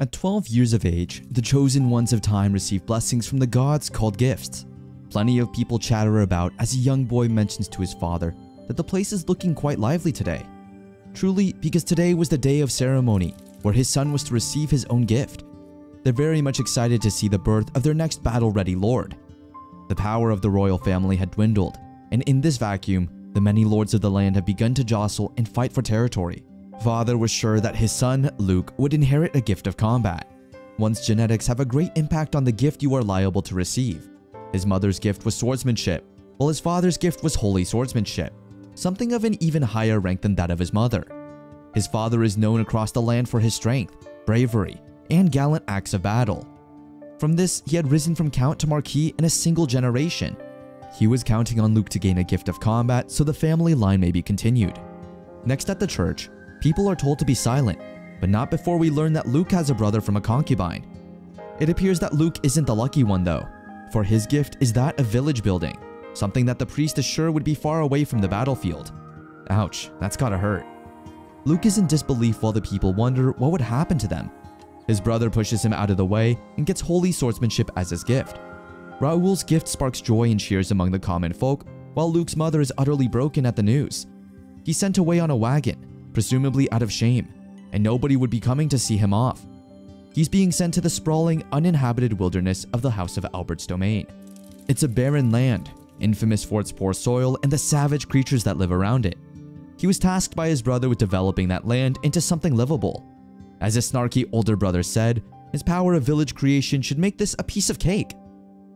At 12 years of age, the chosen ones of time receive blessings from the gods called gifts. Plenty of people chatter about as a young boy mentions to his father that the place is looking quite lively today. Truly, because today was the day of ceremony where his son was to receive his own gift. They're very much excited to see the birth of their next battle-ready lord. The power of the royal family had dwindled, and in this vacuum, the many lords of the land have begun to jostle and fight for territory. Father was sure that his son, Luke, would inherit a gift of combat. One's genetics have a great impact on the gift you are liable to receive. His mother's gift was swordsmanship, while his father's gift was holy swordsmanship, something of an even higher rank than that of his mother. His father is known across the land for his strength, bravery, and gallant acts of battle. From this, he had risen from Count to Marquis in a single generation. He was counting on Luke to gain a gift of combat so the family line may be continued. Next at the church, people are told to be silent, but not before we learn that Luke has a brother from a concubine. It appears that Luke isn't the lucky one though, for his gift is that of village building, something that the priest is sure would be far away from the battlefield. Ouch, that's gotta hurt. Luke is in disbelief while the people wonder what would happen to them. His brother pushes him out of the way and gets holy swordsmanship as his gift. Raoul's gift sparks joy and cheers among the common folk, while Luke's mother is utterly broken at the news. He's sent away on a wagon, presumably out of shame, and nobody would be coming to see him off. He's being sent to the sprawling, uninhabited wilderness of the House of Albert's domain. It's a barren land, infamous for its poor soil and the savage creatures that live around it. He was tasked by his brother with developing that land into something livable. As his snarky older brother said, his power of village creation should make this a piece of cake.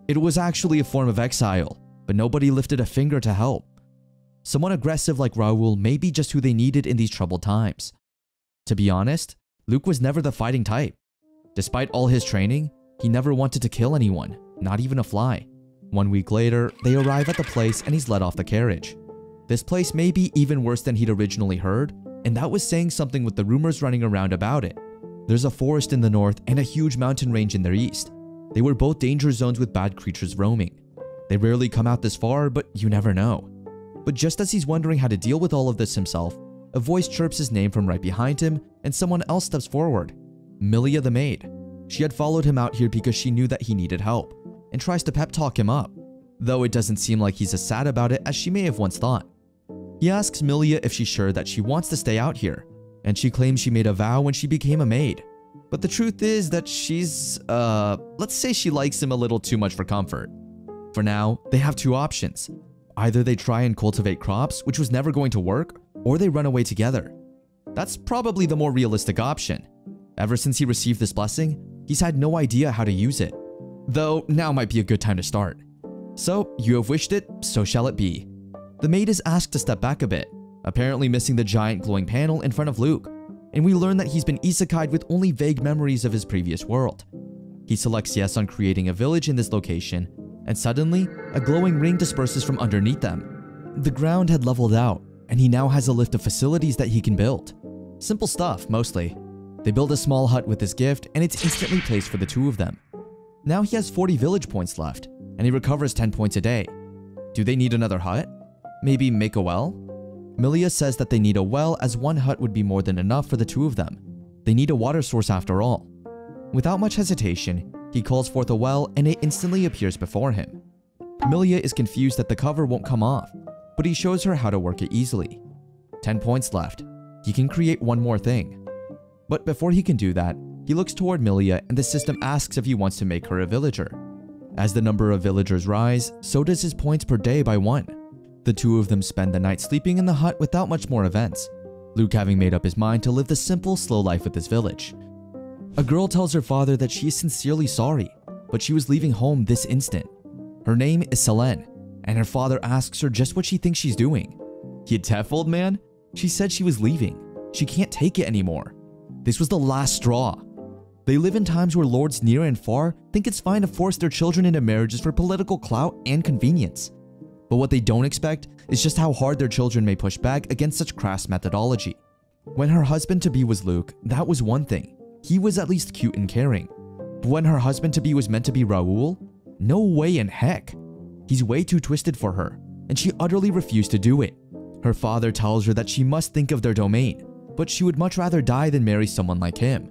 It was actually a form of exile, but nobody lifted a finger to help. Someone aggressive like Raoul may be just who they needed in these troubled times. To be honest, Luke was never the fighting type. Despite all his training, he never wanted to kill anyone, not even a fly. 1 week later, they arrive at the place and he's let off the carriage. This place may be even worse than he'd originally heard, and that was saying something with the rumors running around about it. There's a forest in the north and a huge mountain range in their east. They were both danger zones with bad creatures roaming. They rarely come out this far, but you never know. But just as he's wondering how to deal with all of this himself, a voice chirps his name from right behind him and someone else steps forward. Milia the maid. She had followed him out here because she knew that he needed help, and tries to pep talk him up, though it doesn't seem like he's as sad about it as she may have once thought. He asks Milia if she's sure that she wants to stay out here, and she claims she made a vow when she became a maid. But the truth is that she's, let's say she likes him a little too much for comfort. For now, they have two options. Either they try and cultivate crops, which was never going to work, or they run away together. That's probably the more realistic option. Ever since he received this blessing, he's had no idea how to use it. Though now might be a good time to start. So, you have wished it, so shall it be. The maid is asked to step back a bit, apparently missing the giant glowing panel in front of Luke, and we learn that he's been isekai'd with only vague memories of his previous world. He selects yes on creating a village in this location, and suddenly, a glowing ring disperses from underneath them. The ground had leveled out, and he now has a list of facilities that he can build. Simple stuff, mostly. They build a small hut with his gift, and it's instantly placed for the two of them. Now he has 40 village points left, and he recovers 10 points a day. Do they need another hut? Maybe make a well? Milia says that they need a well as one hut would be more than enough for the two of them. They need a water source after all. Without much hesitation, he calls forth a well and it instantly appears before him. Milia is confused that the cover won't come off, but he shows her how to work it easily. 10 points left. He can create one more thing. But before he can do that, he looks toward Milia and the system asks if he wants to make her a villager. As the number of villagers rise, so does his points per day by 1. The two of them spend the night sleeping in the hut without much more events, Luke having made up his mind to live the simple, slow life with his village. A girl tells her father that she is sincerely sorry, but she was leaving home this instant. Her name is Selene, and her father asks her just what she thinks she's doing. "You deaf, old man?" She said she was leaving. She can't take it anymore. This was the last straw. They live in times where lords near and far think it's fine to force their children into marriages for political clout and convenience. But what they don't expect is just how hard their children may push back against such crass methodology. When her husband-to-be was Luke, that was one thing. He was at least cute and caring. But when her husband-to-be was meant to be Raoul, no way in heck. He's way too twisted for her, and she utterly refused to do it. Her father tells her that she must think of their domain, but she would much rather die than marry someone like him.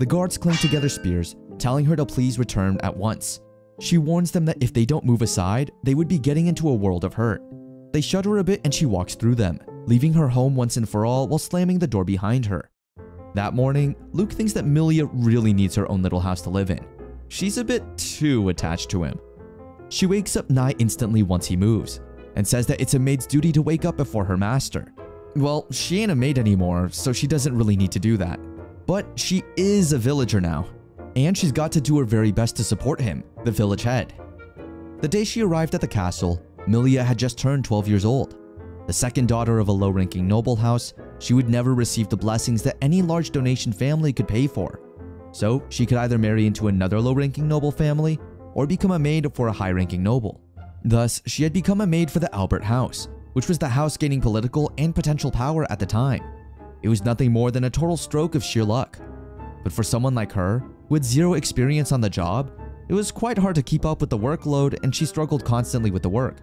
The guards cling together spears, telling her to please return at once. She warns them that if they don't move aside, they would be getting into a world of hurt. They shudder a bit and she walks through them, leaving her home once and for all while slamming the door behind her. That morning, Luke thinks that Milia really needs her own little house to live in. She's a bit too attached to him. She wakes up nigh instantly once he moves, and says that it's a maid's duty to wake up before her master. Well, she ain't a maid anymore, so she doesn't really need to do that. But she is a villager now, and she's got to do her very best to support him, the village head. The day she arrived at the castle, Milia had just turned 12 years old. The second daughter of a low-ranking noble house, she would never receive the blessings that any large donation family could pay for. So she could either marry into another low-ranking noble family or become a maid for a high-ranking noble. Thus, she had become a maid for the Albert house, which was the house gaining political and potential power at the time. It was nothing more than a total stroke of sheer luck. But for someone like her, with zero experience on the job, it was quite hard to keep up with the workload and she struggled constantly with the work.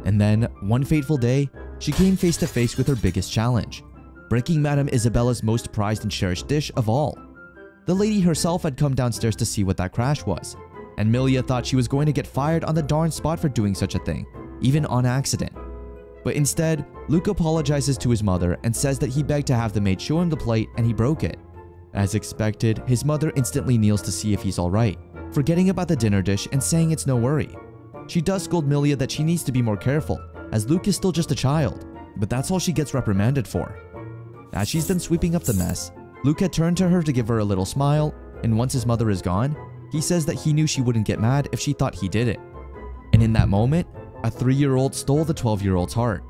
And then, one fateful day, she came face to face with her biggest challenge, breaking Madame Isabella's most prized and cherished dish of all. The lady herself had come downstairs to see what that crash was, and Milia thought she was going to get fired on the darn spot for doing such a thing, even on accident. But instead, Luke apologizes to his mother and says that he begged to have the maid show him the plate and he broke it. As expected, his mother instantly kneels to see if he's alright, forgetting about the dinner dish and saying it's no worry. She does scold Milia that she needs to be more careful, as Luke is still just a child, but that's all she gets reprimanded for. As she's done sweeping up the mess, Luke had turned to her to give her a little smile, and once his mother is gone, he says that he knew she wouldn't get mad if she thought he did it. And in that moment, a 3-year-old stole the 12-year-old's heart.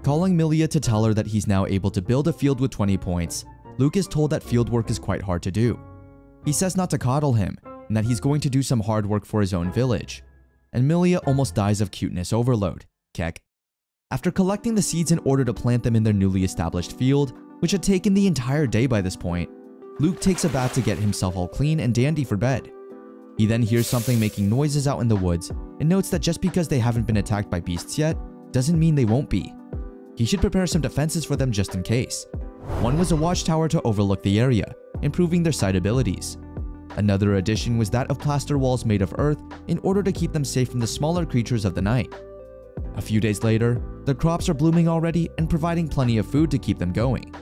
Calling Milia to tell her that he's now able to build a field with 20 points, Luke is told that field work is quite hard to do. He says not to coddle him, and that he's going to do some hard work for his own village. And Milia almost dies of cuteness overload. Kek. After collecting the seeds in order to plant them in their newly established field, which had taken the entire day by this point, Luke takes a bath to get himself all clean and dandy for bed. He then hears something making noises out in the woods and notes that just because they haven't been attacked by beasts yet, doesn't mean they won't be. He should prepare some defenses for them just in case. One was a watchtower to overlook the area, improving their sight abilities. Another addition was that of plaster walls made of earth in order to keep them safe from the smaller creatures of the night. A few days later, the crops are blooming already and providing plenty of food to keep them going.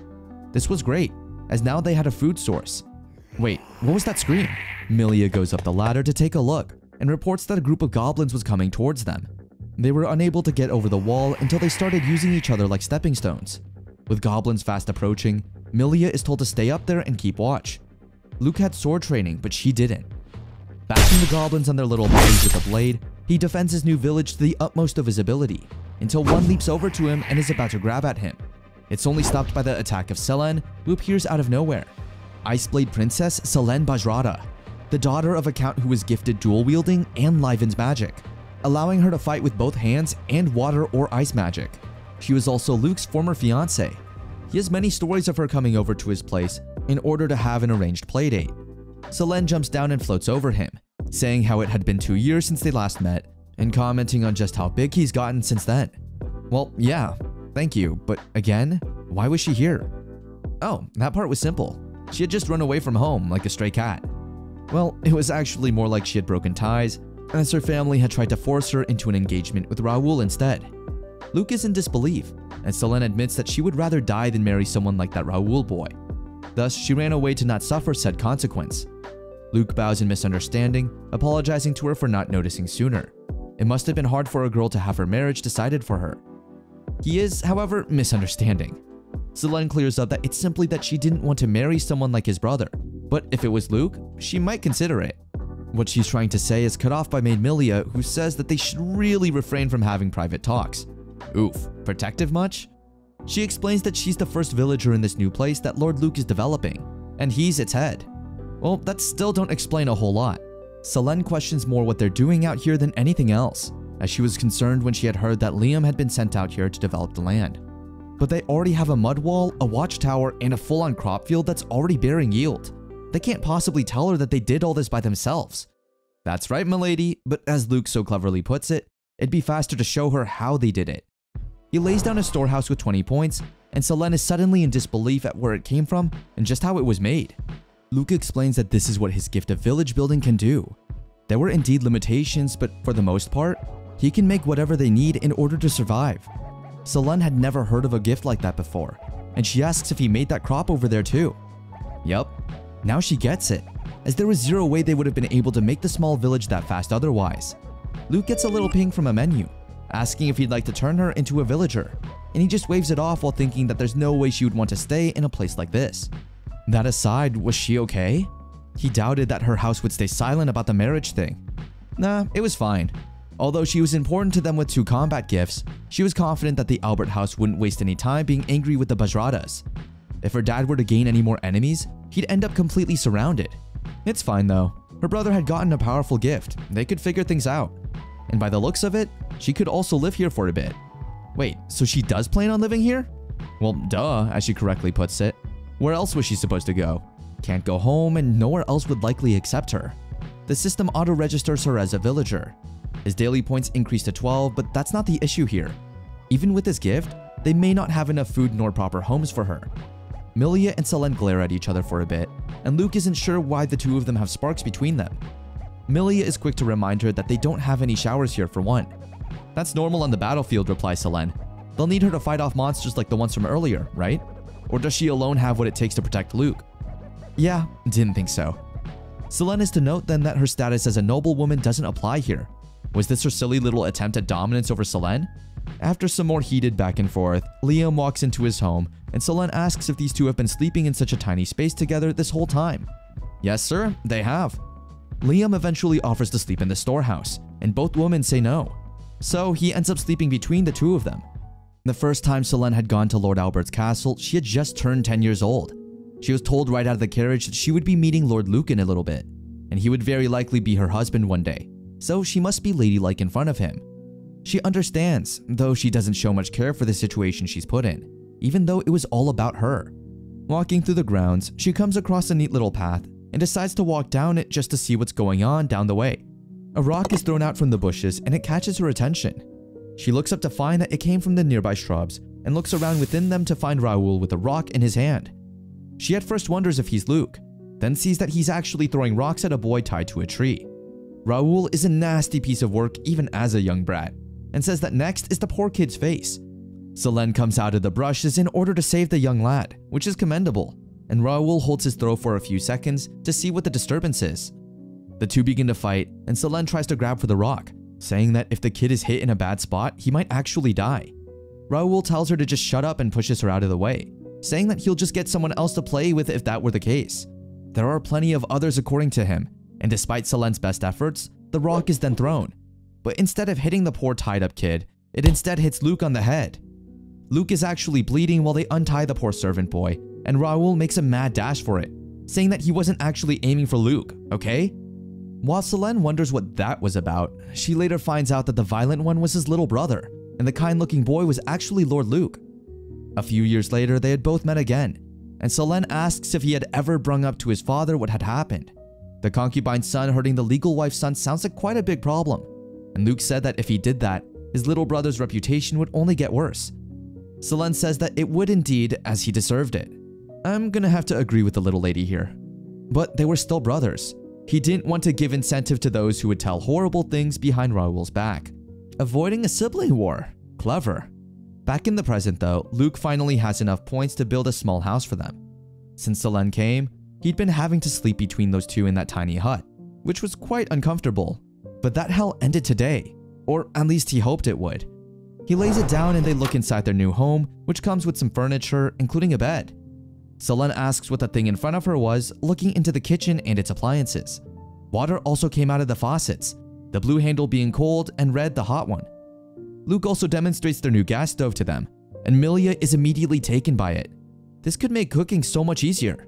This was great, as now they had a food source. Wait, what was that scream? Milia goes up the ladder to take a look and reports that a group of goblins was coming towards them. They were unable to get over the wall until they started using each other like stepping stones. With goblins fast approaching, Milia is told to stay up there and keep watch. Luke had sword training, but she didn't. Bashing the goblins on their little bodies with a blade, he defends his new village to the utmost of his ability, until one leaps over to him and is about to grab at him. It's only stopped by the attack of Selene, who appears out of nowhere. Iceblade Princess Selene Bajrata, the daughter of a count who was gifted dual-wielding and Liven's magic, allowing her to fight with both hands and water or ice magic. She was also Luke's former fiancée. He has many stories of her coming over to his place in order to have an arranged playdate. Selene jumps down and floats over him, saying how it had been 2 years since they last met, and commenting on just how big he's gotten since then. Well, yeah, thank you, but again, why was she here? Oh, that part was simple. She had just run away from home like a stray cat. Well, it was actually more like she had broken ties, as her family had tried to force her into an engagement with Raoul instead. Luke is in disbelief, and Selene admits that she would rather die than marry someone like that Raoul boy. Thus, she ran away to not suffer said consequence. Luke bows in misunderstanding, apologizing to her for not noticing sooner. It must have been hard for a girl to have her marriage decided for her. He is, however, misunderstanding. Selene clears up that it's simply that she didn't want to marry someone like his brother, but if it was Luke, she might consider it. What she's trying to say is cut off by maid Milia, who says that they should really refrain from having private talks. Oof, protective much? She explains that she's the first villager in this new place that Lord Luke is developing, and he's its head. Well, that still don't explain a whole lot. Selene questions more what they're doing out here than anything else, as she was concerned when she had heard that Liam had been sent out here to develop the land. But they already have a mud wall, a watchtower, and a full-on crop field that's already bearing yield. They can't possibly tell her that they did all this by themselves. That's right, milady, but as Luke so cleverly puts it, it'd be faster to show her how they did it. He lays down a storehouse with 20 points, and Selene is suddenly in disbelief at where it came from and just how it was made. Luke explains that this is what his gift of village building can do. There were indeed limitations, but for the most part, he can make whatever they need in order to survive. Selene had never heard of a gift like that before, and she asks if he made that crop over there too. Yup, now she gets it, as there was zero way they would have been able to make the small village that fast otherwise. Luke gets a little ping from a menu, asking if he'd like to turn her into a villager, and he just waves it off while thinking that there's no way she would want to stay in a place like this. That aside, was she okay? He doubted that her house would stay silent about the marriage thing. Nah, it was fine. Although she was important to them with 2 combat gifts, she was confident that the Albert house wouldn't waste any time being angry with the Bajradas. If her dad were to gain any more enemies, he'd end up completely surrounded. It's fine though. Her brother had gotten a powerful gift. They could figure things out. And by the looks of it, she could also live here for a bit. Wait, so she does plan on living here? Well, duh, as she correctly puts it. Where else was she supposed to go? Can't go home, and nowhere else would likely accept her. The system auto-registers her as a villager. His daily points increase to 12, but that's not the issue here. Even with this gift, they may not have enough food nor proper homes for her. Milia and Selene glare at each other for a bit, and Luke isn't sure why the two of them have sparks between them. Milia is quick to remind her that they don't have any showers here for one. That's normal on the battlefield, replies Selene. They'll need her to fight off monsters like the ones from earlier, right? Or does she alone have what it takes to protect Luke? Yeah, didn't think so. Selene is to note then that her status as a noblewoman doesn't apply here. Was this her silly little attempt at dominance over Selene? After some more heated back and forth, Liam walks into his home, and Selene asks if these two have been sleeping in such a tiny space together this whole time. Yes sir, they have. Liam eventually offers to sleep in the storehouse, and both women say no. So he ends up sleeping between the two of them. The first time Selene had gone to Lord Albert's castle, she had just turned 10 years old. She was told right out of the carriage that she would be meeting Lord Luke in a little bit, and he would very likely be her husband one day, so she must be ladylike in front of him. She understands, though she doesn't show much care for the situation she's put in, even though it was all about her. Walking through the grounds, she comes across a neat little path and decides to walk down it just to see what's going on down the way. A rock is thrown out from the bushes and it catches her attention. She looks up to find that it came from the nearby shrubs and looks around within them to find Raoul with a rock in his hand. She at first wonders if he's Luke, then sees that he's actually throwing rocks at a boy tied to a tree. Raoul is a nasty piece of work even as a young brat, and says that next is the poor kid's face. Selene comes out of the brushes in order to save the young lad, which is commendable, and Raoul holds his throw for a few seconds to see what the disturbance is. The two begin to fight, and Selene tries to grab for the rock, saying that if the kid is hit in a bad spot, he might actually die. Raoul tells her to just shut up and pushes her out of the way, saying that he'll just get someone else to play with if that were the case. There are plenty of others according to him, and despite Selene's best efforts, the rock is then thrown. But instead of hitting the poor tied-up kid, it instead hits Luke on the head. Luke is actually bleeding while they untie the poor servant boy, and Raoul makes a mad dash for it, saying that he wasn't actually aiming for Luke, okay? While Selene wonders what that was about, she later finds out that the violent one was his little brother, and the kind-looking boy was actually Lord Luke. A few years later, they had both met again, and Selene asks if he had ever brung up to his father what had happened. The concubine's son hurting the legal wife's son sounds like quite a big problem, and Luke said that if he did that, his little brother's reputation would only get worse. Selene says that it would indeed, as he deserved it. I'm gonna have to agree with the little lady here. But they were still brothers. He didn't want to give incentive to those who would tell horrible things behind Raoul's back. Avoiding a sibling war. Clever. Back in the present though, Luke finally has enough points to build a small house for them. Since Selene came, he'd been having to sleep between those two in that tiny hut, which was quite uncomfortable. But that hell ended today, or at least he hoped it would. He lays it down and they look inside their new home, which comes with some furniture, including a bed. Selene asks what the thing in front of her was, looking into the kitchen and its appliances. Water also came out of the faucets, the blue handle being cold and red the hot one. Luke also demonstrates their new gas stove to them, and Milia is immediately taken by it. This could make cooking so much easier.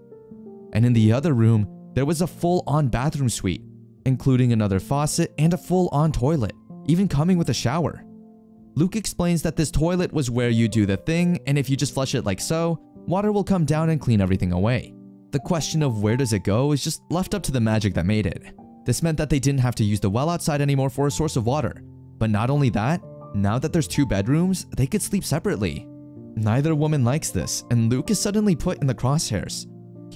And in the other room, there was a full-on bathroom suite, including another faucet and a full-on toilet, even coming with a shower. Luke explains that this toilet was where you do the thing, and if you just flush it like so, water will come down and clean everything away. The question of where does it go is just left up to the magic that made it. This meant that they didn't have to use the well outside anymore for a source of water. But not only that, now that there's 2 bedrooms, they could sleep separately. Neither woman likes this, and Luke is suddenly put in the crosshairs.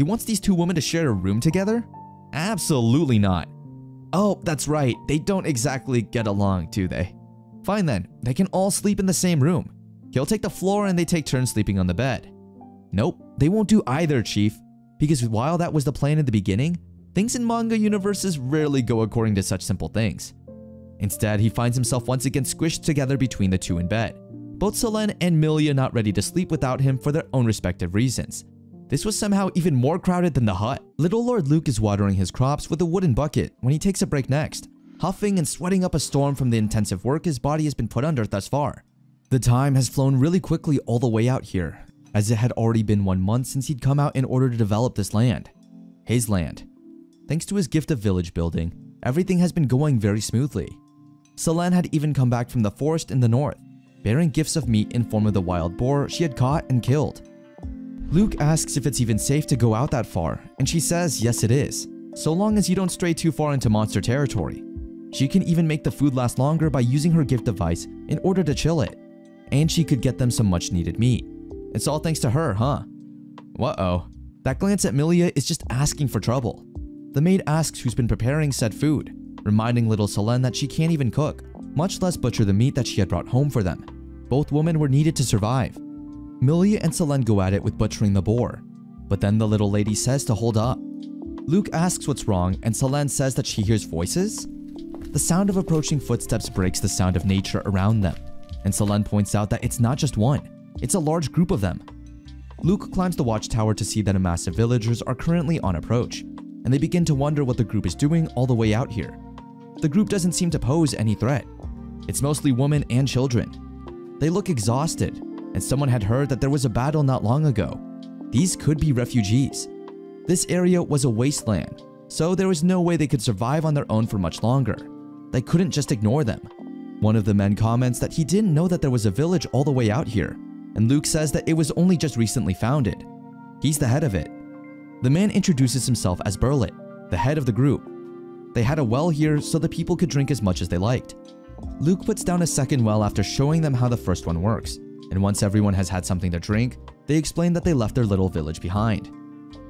He wants these two women to share a room together? Absolutely not. Oh, that's right, they don't exactly get along, do they? Fine then, they can all sleep in the same room. He'll take the floor and they take turns sleeping on the bed. Nope, they won't do either, Chief. Because while that was the plan in the beginning, things in manga universes rarely go according to such simple things. Instead, he finds himself once again squished together between the two in bed. Both Selene and Milia not ready to sleep without him for their own respective reasons. This was somehow even more crowded than the hut. Little Lord Luke is watering his crops with a wooden bucket when he takes a break next, huffing and sweating up a storm from the intensive work his body has been put under thus far. The time has flown really quickly all the way out here, as it had already been 1 month since he'd come out in order to develop this land. His land. Thanks to his gift of village building, everything has been going very smoothly. Selene had even come back from the forest in the north, bearing gifts of meat in form of the wild boar she had caught and killed. Luke asks if it's even safe to go out that far, and she says yes it is, so long as you don't stray too far into monster territory. She can even make the food last longer by using her gift device in order to chill it, and she could get them some much needed meat. It's all thanks to her, huh? Uh-oh. That glance at Milia is just asking for trouble. The maid asks who's been preparing said food, reminding little Selene that she can't even cook, much less butcher the meat that she had brought home for them. Both women were needed to survive. Milia and Selene go at it with butchering the boar, but then the little lady says to hold up. Luke asks what's wrong and Selene says that she hears voices. The sound of approaching footsteps breaks the sound of nature around them, and Selene points out that it's not just one, it's a large group of them. Luke climbs the watchtower to see that a mass of villagers are currently on approach, and they begin to wonder what the group is doing all the way out here. The group doesn't seem to pose any threat. It's mostly women and children. They look exhausted, and someone had heard that there was a battle not long ago. These could be refugees. This area was a wasteland, so there was no way they could survive on their own for much longer. They couldn't just ignore them. One of the men comments that he didn't know that there was a village all the way out here, and Luke says that it was only just recently founded. He's the head of it. The man introduces himself as Burlet, the head of the group. They had a well here so the people could drink as much as they liked. Luke puts down a second well after showing them how the first one works, and once everyone has had something to drink, they explain that they left their little village behind.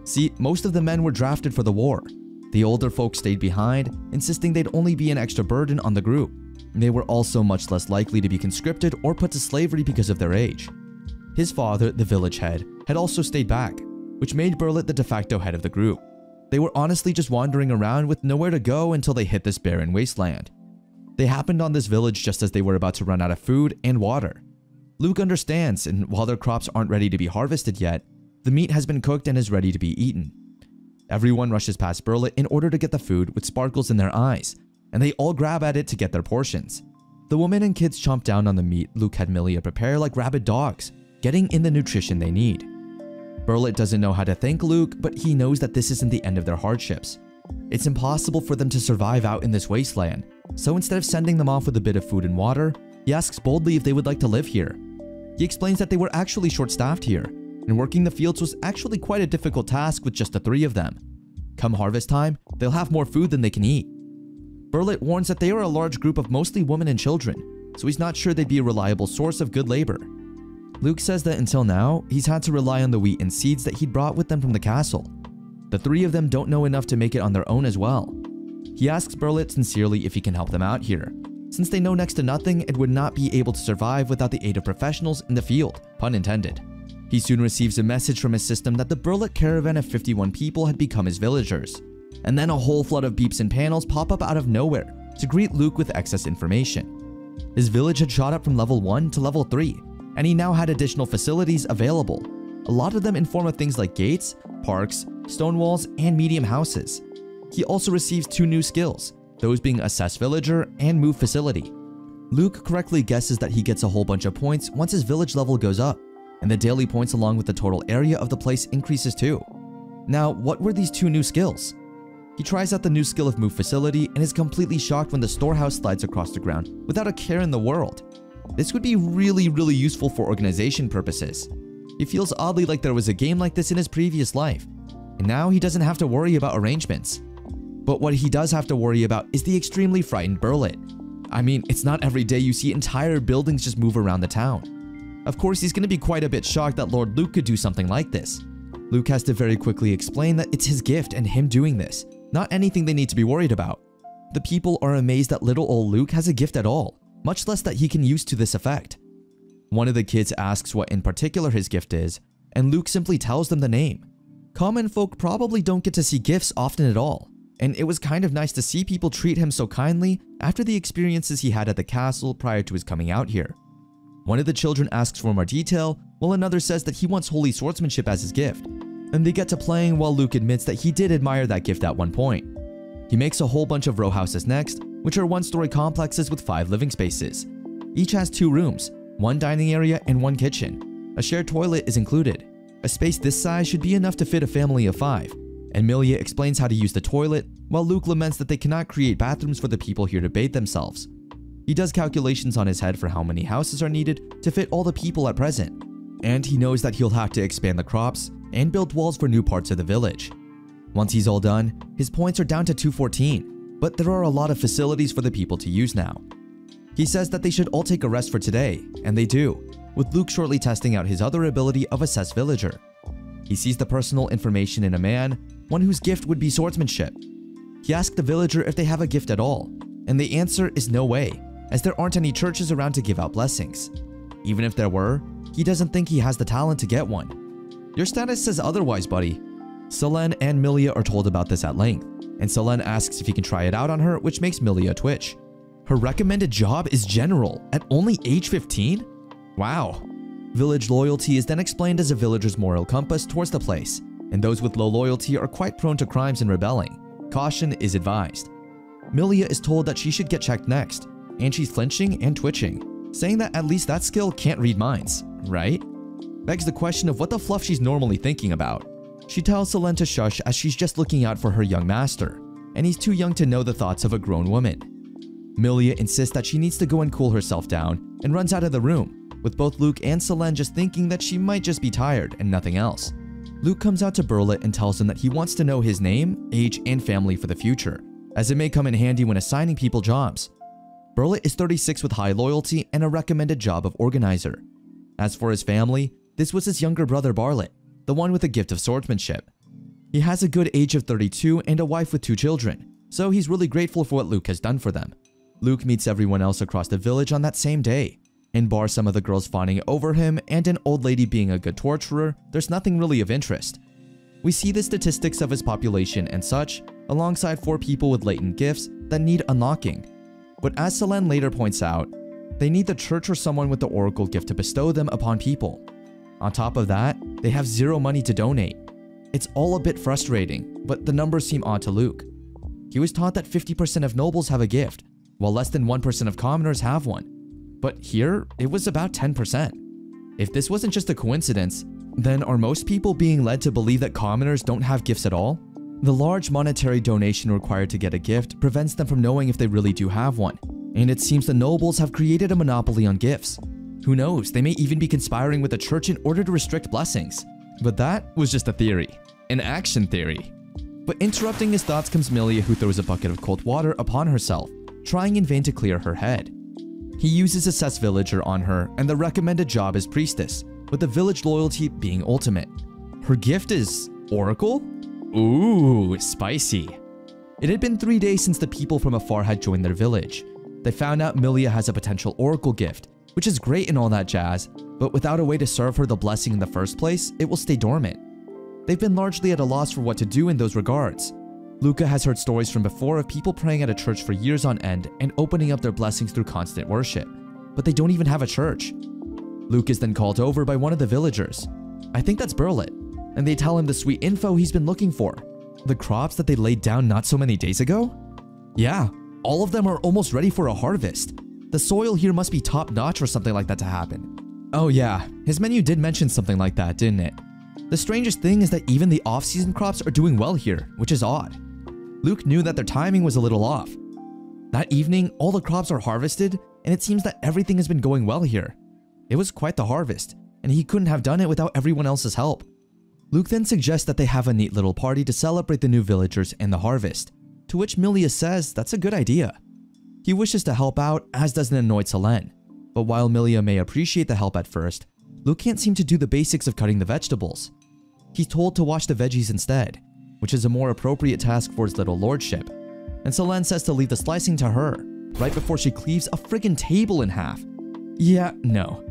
See, most of the men were drafted for the war. The older folks stayed behind, insisting they'd only be an extra burden on the group. They were also much less likely to be conscripted or put to slavery because of their age. His father, the village head, had also stayed back, which made Burlet the de facto head of the group. They were honestly just wandering around with nowhere to go until they hit this barren wasteland. They happened on this village just as they were about to run out of food and water. Luke understands, and while their crops aren't ready to be harvested yet, the meat has been cooked and is ready to be eaten. Everyone rushes past Burlet in order to get the food with sparkles in their eyes, and they all grab at it to get their portions. The women and kids chomp down on the meat Luke had Milia prepare like rabid dogs, getting in the nutrition they need. Burlet doesn't know how to thank Luke, but he knows that this isn't the end of their hardships. It's impossible for them to survive out in this wasteland, so instead of sending them off with a bit of food and water, he asks boldly if they would like to live here. He explains that they were actually short-staffed here, and working the fields was actually quite a difficult task with just the 3 of them. Come harvest time, they'll have more food than they can eat. Burlet warns that they are a large group of mostly women and children, so he's not sure they'd be a reliable source of good labor. Luke says that until now, he's had to rely on the wheat and seeds that he'd brought with them from the castle. The 3 of them don't know enough to make it on their own as well. He asks Burlet sincerely if he can help them out here, since they know next to nothing and would not be able to survive without the aid of professionals in the field, pun intended. He soon receives a message from his system that the Burlet caravan of 51 people had become his villagers, and then a whole flood of beeps and panels pop up out of nowhere to greet Luke with excess information. His village had shot up from level 1 to level 3, and he now had additional facilities available, a lot of them in form of things like gates, parks, stone walls, and medium houses. He also receives 2 new skills, those being Assess Villager and Move Facility. Luke correctly guesses that he gets a whole bunch of points once his village level goes up, and the daily points along with the total area of the place increases too. Now, what were these 2 new skills? He tries out the new skill of Move Facility and is completely shocked when the storehouse slides across the ground without a care in the world. This would be really useful for organization purposes. He feels oddly like there was a game like this in his previous life, and now he doesn't have to worry about arrangements. But what he does have to worry about is the extremely frightened Burlet. I mean, it's not every day you see entire buildings just move around the town. Of course, he's going to be quite a bit shocked that Lord Luke could do something like this. Luke has to very quickly explain that it's his gift and him doing this, not anything they need to be worried about. The people are amazed that little old Luke has a gift at all, much less that he can use to this effect. One of the kids asks what in particular his gift is, and Luke simply tells them the name. Common folk probably don't get to see gifts often at all, and it was kind of nice to see people treat him so kindly after the experiences he had at the castle prior to his coming out here. One of the children asks for more detail, while another says that he wants holy swordsmanship as his gift, and they get to playing while Luke admits that he did admire that gift at one point. He makes a whole bunch of row houses next, which are one-story complexes with 5 living spaces. Each has 2 rooms, 1 dining area and 1 kitchen. A shared toilet is included. A space this size should be enough to fit a family of 5, and Milia explains how to use the toilet, while Luke laments that they cannot create bathrooms for the people here to bathe themselves. He does calculations on his head for how many houses are needed to fit all the people at present, and he knows that he'll have to expand the crops and build walls for new parts of the village. Once he's all done, his points are down to 214, but there are a lot of facilities for the people to use now. He says that they should all take a rest for today, and they do, with Luke shortly testing out his other ability of Assess Villager. He sees the personal information in a man, one whose gift would be swordsmanship. He asks the villager if they have a gift at all, and the answer is no way, as there aren't any churches around to give out blessings. Even if there were, he doesn't think he has the talent to get one. Your status says otherwise, buddy. Selene and Milia are told about this at length, and Selene asks if he can try it out on her, which makes Milia twitch. Her recommended job is general at only age 15? Wow. Village loyalty is then explained as a villager's moral compass towards the place, and those with low loyalty are quite prone to crimes and rebelling. Caution is advised. Milia is told that she should get checked next, and she's flinching and twitching, saying that at least that skill can't read minds, right? Begs the question of what the fluff she's normally thinking about. She tells Selene to shush as she's just looking out for her young master, and he's too young to know the thoughts of a grown woman. Milia insists that she needs to go and cool herself down and runs out of the room, with both Luke and Selene just thinking that she might just be tired and nothing else. Luke comes out to Burlet and tells him that he wants to know his name, age, and family for the future, as it may come in handy when assigning people jobs. Burlet is 36 with high loyalty and a recommended job of organizer. As for his family, this was his younger brother Barlet, the one with a gift of swordsmanship. He has a good age of 32 and a wife with 2 children, so he's really grateful for what Luke has done for them. Luke meets everyone else across the village on that same day, and bar some of the girls fawning over him and an old lady being a good torturer, there's nothing really of interest. We see the statistics of his population and such, alongside 4 people with latent gifts that need unlocking. But as Selene later points out, they need the church or someone with the oracle gift to bestow them upon people. On top of that, they have 0 money to donate. It's all a bit frustrating, but the numbers seem odd to Luke. He was taught that 50% of nobles have a gift, while less than 1% of commoners have one. But here, it was about 10%. If this wasn't just a coincidence, then are most people being led to believe that commoners don't have gifts at all? The large monetary donation required to get a gift prevents them from knowing if they really do have one, and it seems the nobles have created a monopoly on gifts. Who knows, they may even be conspiring with the church in order to restrict blessings. But that was just a theory, an action theory. But interrupting his thoughts comes Milia, who throws a bucket of cold water upon herself, trying in vain to clear her head. He uses Assess Villager on her, and the recommended job is Priestess, with the village loyalty being ultimate. Her gift is Oracle? Ooh, spicy. It had been 3 days since the people from afar had joined their village. They found out Milia has a potential Oracle gift, which is great and all that jazz, but without a way to serve her the blessing in the first place, it will stay dormant. They've been largely at a loss for what to do in those regards. Luca has heard stories from before of people praying at a church for years on end and opening up their blessings through constant worship, but they don't even have a church. Luke is then called over by one of the villagers. I think that's Burlet, and they tell him the sweet info he's been looking for. The crops that they laid down not so many days ago? Yeah, all of them are almost ready for a harvest. The soil here must be top-notch for something like that to happen. Oh yeah, his menu did mention something like that, didn't it? The strangest thing is that even the off-season crops are doing well here, which is odd. Luke knew that their timing was a little off. That evening, all the crops are harvested, and it seems that everything has been going well here. It was quite the harvest, and he couldn't have done it without everyone else's help. Luke then suggests that they have a neat little party to celebrate the new villagers and the harvest, to which Milia says that's a good idea. He wishes to help out, as does an annoyed Selene, but while Milia may appreciate the help at first, Luke can't seem to do the basics of cutting the vegetables. he's told to wash the veggies instead, which is a more appropriate task for his little lordship. And Selene says to leave the slicing to her, right before she cleaves a friggin' table in half. Yeah, no.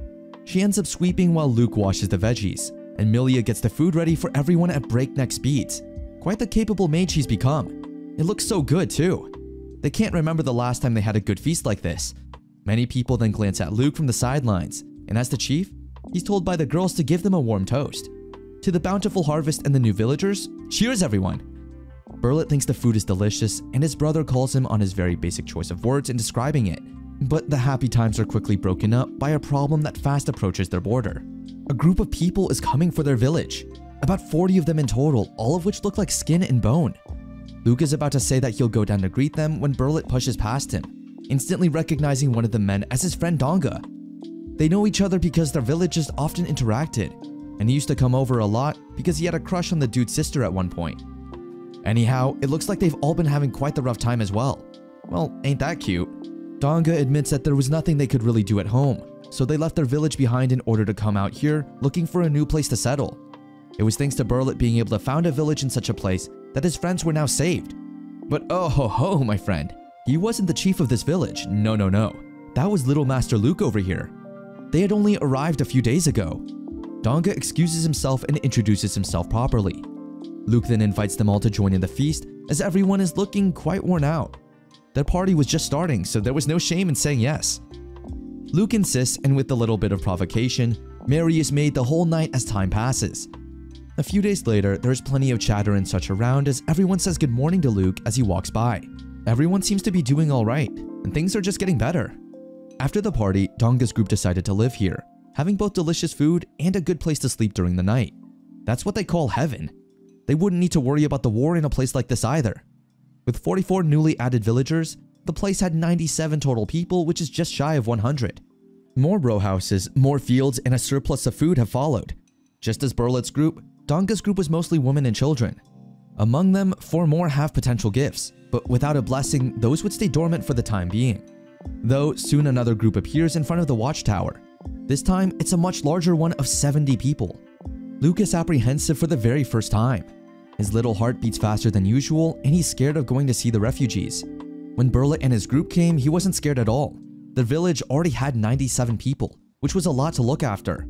She ends up sweeping while Luke washes the veggies, and Milia gets the food ready for everyone at breakneck speeds. Quite the capable maid she's become. It looks so good too. They can't remember the last time they had a good feast like this. Many people then glance at Luke from the sidelines, and as the chief, he's told by the girls to give them a warm toast. To the bountiful harvest and the new villagers, cheers everyone! Burlet thinks the food is delicious, and his brother calls him on his very basic choice of words in describing it. But the happy times are quickly broken up by a problem that fast approaches their border. A group of people is coming for their village. About 40 of them in total, all of which look like skin and bone. Luke is about to say that he'll go down to greet them when Burlet pushes past him, instantly recognizing one of the men as his friend Donga. They know each other because their villages often interacted, and he used to come over a lot because he had a crush on the dude's sister at one point. Anyhow, it looks like they've all been having quite the rough time as well. Well, ain't that cute? Donga admits that there was nothing they could really do at home, so they left their village behind in order to come out here looking for a new place to settle. It was thanks to Burlet being able to found a village in such a place that his friends were now saved. But oh ho ho, my friend, he wasn't the chief of this village, no. That was Little Master Luke over here. They had only arrived a few days ago. Donga excuses himself and introduces himself properly. Luke then invites them all to join in the feast as everyone is looking quite worn out. Their party was just starting, so there was no shame in saying yes. Luke insists, and with a little bit of provocation, merry is made the whole night as time passes. A few days later, there's plenty of chatter and such around as everyone says good morning to Luke as he walks by. Everyone seems to be doing alright, and things are just getting better. After the party, Donga's group decided to live here, having both delicious food and a good place to sleep during the night. That's what they call heaven. They wouldn't need to worry about the war in a place like this either. With 44 newly added villagers, the place had 97 total people, which is just shy of 100. More row houses, more fields, and a surplus of food have followed. Just as Burlet's group, Donga's group was mostly women and children. Among them, 4 more have potential gifts, but without a blessing, those would stay dormant for the time being. Though, soon another group appears in front of the watchtower. This time, it's a much larger one of 70 people. Luke is apprehensive for the very first time. His little heart beats faster than usual, and he's scared of going to see the refugees. When Burlet and his group came, he wasn't scared at all. The village already had 97 people, which was a lot to look after.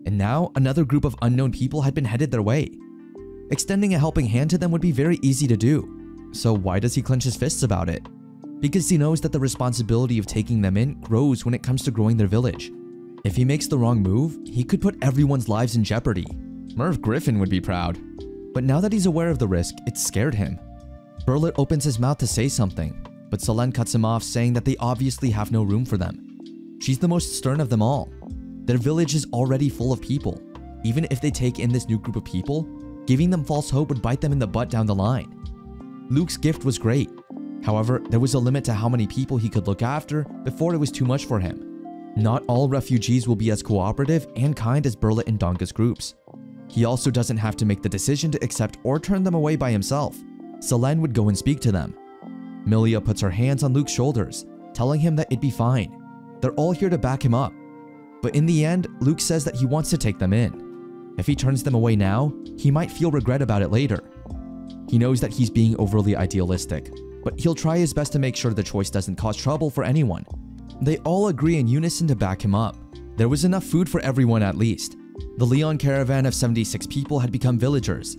And now, another group of unknown people had been headed their way. Extending a helping hand to them would be very easy to do. So why does he clench his fists about it? Because he knows that the responsibility of taking them in grows when it comes to growing their village. If he makes the wrong move, he could put everyone's lives in jeopardy. Merv Griffin would be proud. But now that he's aware of the risk, it scared him. Burlet opens his mouth to say something, but Selene cuts him off, saying that they obviously have no room for them. She's the most stern of them all. Their village is already full of people. Even if they take in this new group of people, giving them false hope would bite them in the butt down the line. Luke's gift was great. However, there was a limit to how many people he could look after before it was too much for him. Not all refugees will be as cooperative and kind as Burlet and Donga's groups. He also doesn't have to make the decision to accept or turn them away by himself. Selene would go and speak to them. Milia puts her hands on Luke's shoulders, telling him that it'd be fine. They're all here to back him up. But in the end, Luke says that he wants to take them in. If he turns them away now, he might feel regret about it later. He knows that he's being overly idealistic, but he'll try his best to make sure the choice doesn't cause trouble for anyone. They all agree in unison to back him up. There was enough food for everyone at least. The Leon caravan of 76 people had become villagers.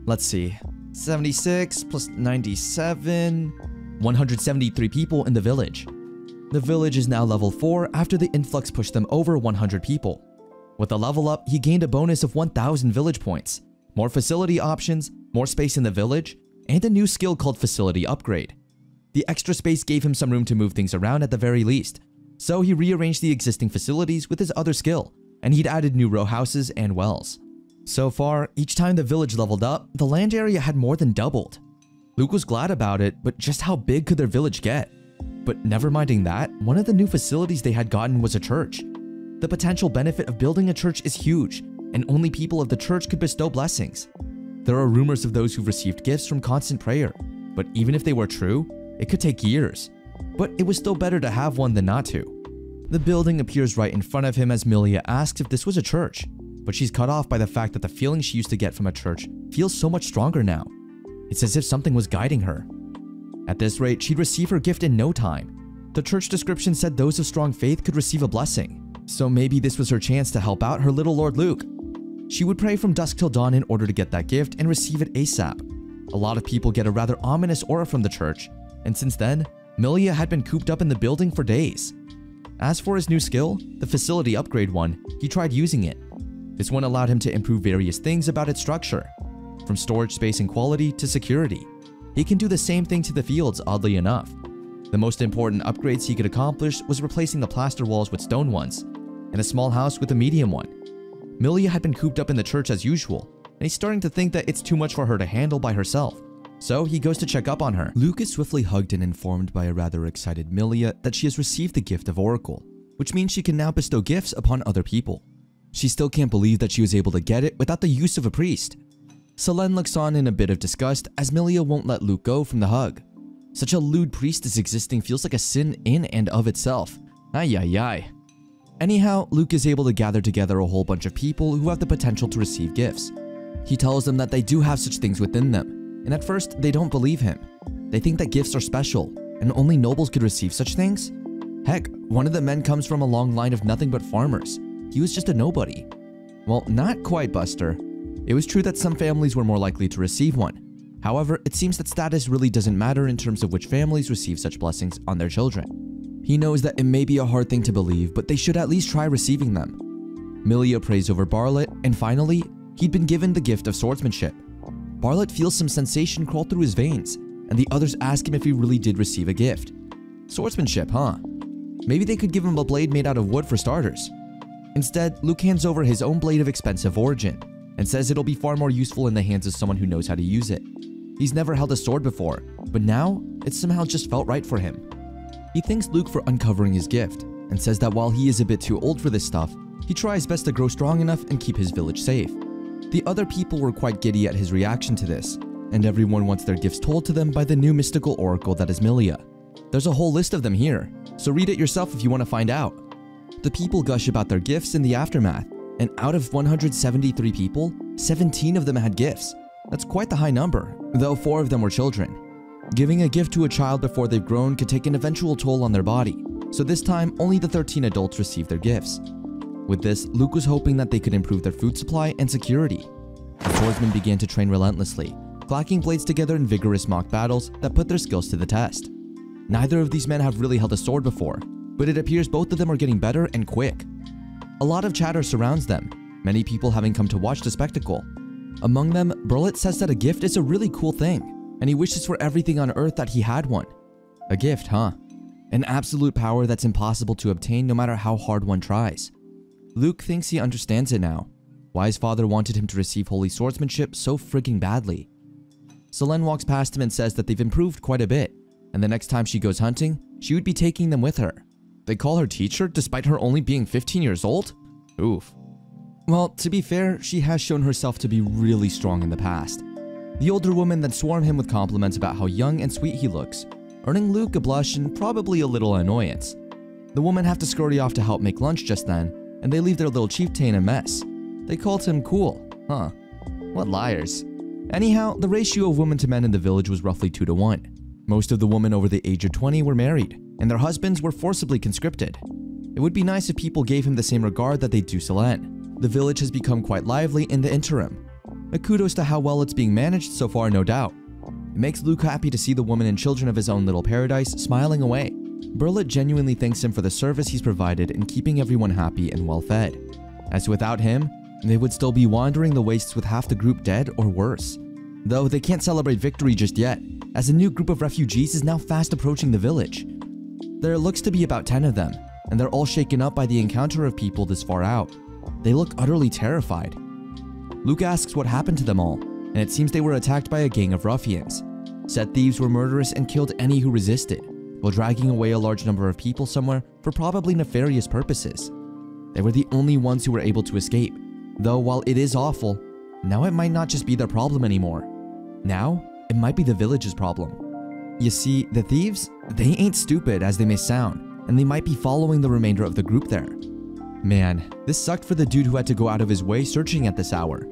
Let's see, 76 plus 97, 173 people in the village. The village is now level 4 after the influx pushed them over 100 people. With a level up, he gained a bonus of 1,000 village points, more facility options, more space in the village, and a new skill called Facility Upgrade. The extra space gave him some room to move things around at the very least, so he rearranged the existing facilities with his other skill, and he'd added new row houses and wells. So far, each time the village leveled up, the land area had more than doubled. Luke was glad about it, but just how big could their village get? But never minding that, one of the new facilities they had gotten was a church. The potential benefit of building a church is huge, and only people of the church could bestow blessings. There are rumors of those who've received gifts from constant prayer, but even if they were true, it could take years. But it was still better to have one than not to. The building appears right in front of him as Milia asks if this was a church. but she's cut off by the fact that the feeling she used to get from a church feels so much stronger now. It's as if something was guiding her. At this rate, she'd receive her gift in no time. The church description said those of strong faith could receive a blessing, so maybe this was her chance to help out her little Lord Luke. She would pray from dusk till dawn in order to get that gift and receive it ASAP. A lot of people get a rather ominous aura from the church, and since then, Milia had been cooped up in the building for days. As for his new skill, the facility upgrade one, he tried using it. This one allowed him to improve various things about its structure, from storage space and quality to security. He can do the same thing to the fields, oddly enough. The most important upgrades he could accomplish was replacing the plaster walls with stone ones, and a small house with a medium one. Milia had been cooped up in the church as usual, and he's starting to think that it's too much for her to handle by herself. So he goes to check up on her. Luke is swiftly hugged and informed by a rather excited Milia that she has received the gift of Oracle, which means she can now bestow gifts upon other people. She still can't believe that she was able to get it without the use of a priest. Selene looks on in a bit of disgust as Milia won't let Luke go from the hug. Such a lewd priestess existing feels like a sin in and of itself. Ay ay ay. Anyhow, Luke is able to gather together a whole bunch of people who have the potential to receive gifts. He tells them that they do have such things within them, and at first they don't believe him. They think that gifts are special, and only nobles could receive such things? Heck, one of the men comes from a long line of nothing but farmers. He was just a nobody. Well, not quite, Buster. It was true that some families were more likely to receive one. However, it seems that status really doesn't matter in terms of which families receive such blessings on their children. He knows that it may be a hard thing to believe, but they should at least try receiving them. Milia prays over Barlet, and finally, he'd been given the gift of swordsmanship. Barlet feels some sensation crawl through his veins, and the others ask him if he really did receive a gift. Swordsmanship, huh? Maybe they could give him a blade made out of wood for starters. Instead, Luke hands over his own blade of expensive origin, and says it'll be far more useful in the hands of someone who knows how to use it. He's never held a sword before, but now, it somehow just felt right for him. He thanks Luke for uncovering his gift, and says that while he is a bit too old for this stuff, he tries best to grow strong enough and keep his village safe. The other people were quite giddy at his reaction to this, and everyone wants their gifts told to them by the new mystical oracle that is Milia. There's a whole list of them here, so read it yourself if you want to find out. The people gush about their gifts in the aftermath, and out of 173 people, 17 of them had gifts. That's quite the high number, though 4 of them were children. Giving a gift to a child before they've grown could take an eventual toll on their body, so this time only the 13 adults received their gifts. With this, Luke was hoping that they could improve their food supply and security. The swordsmen began to train relentlessly, clacking blades together in vigorous mock battles that put their skills to the test. Neither of these men have really held a sword before, but it appears both of them are getting better and quick. A lot of chatter surrounds them, many people having come to watch the spectacle. Among them, Burlet says that a gift is a really cool thing, and he wishes for everything on Earth that he had one. A gift, huh? An absolute power that's impossible to obtain no matter how hard one tries. Luke thinks he understands it now, why his father wanted him to receive holy swordsmanship so frigging badly. Selene walks past him and says that they've improved quite a bit, and the next time she goes hunting, she would be taking them with her. They call her teacher despite her only being 15 years old? Oof. Well, to be fair, she has shown herself to be really strong in the past. The older woman then swarm him with compliments about how young and sweet he looks, earning Luke a blush and probably a little annoyance. The women have to scurry off to help make lunch just then, and they leave their little chieftain a mess. They called him cool, huh? What liars. Anyhow, the ratio of women to men in the village was roughly 2 to 1. Most of the women over the age of 20 were married, and their husbands were forcibly conscripted. It would be nice if people gave him the same regard that they do Selene. The village has become quite lively in the interim. A kudos to how well it's being managed so far, no doubt. It makes Luke happy to see the women and children of his own little paradise smiling away. Burlet genuinely thanks him for the service he's provided in keeping everyone happy and well fed. As without him, they would still be wandering the wastes with half the group dead or worse. Though they can't celebrate victory just yet, as a new group of refugees is now fast approaching the village. There looks to be about 10 of them, and they're all shaken up by the encounter of people this far out. They look utterly terrified. Luke asks what happened to them all, and it seems they were attacked by a gang of ruffians. Said thieves were murderous and killed any who resisted, while dragging away a large number of people somewhere for probably nefarious purposes. They were the only ones who were able to escape, though while it is awful, now it might not just be their problem anymore. Now, it might be the village's problem. You see, the thieves, they ain't stupid as they may sound, and they might be following the remainder of the group there. Man, this sucked for the dude who had to go out of his way searching at this hour.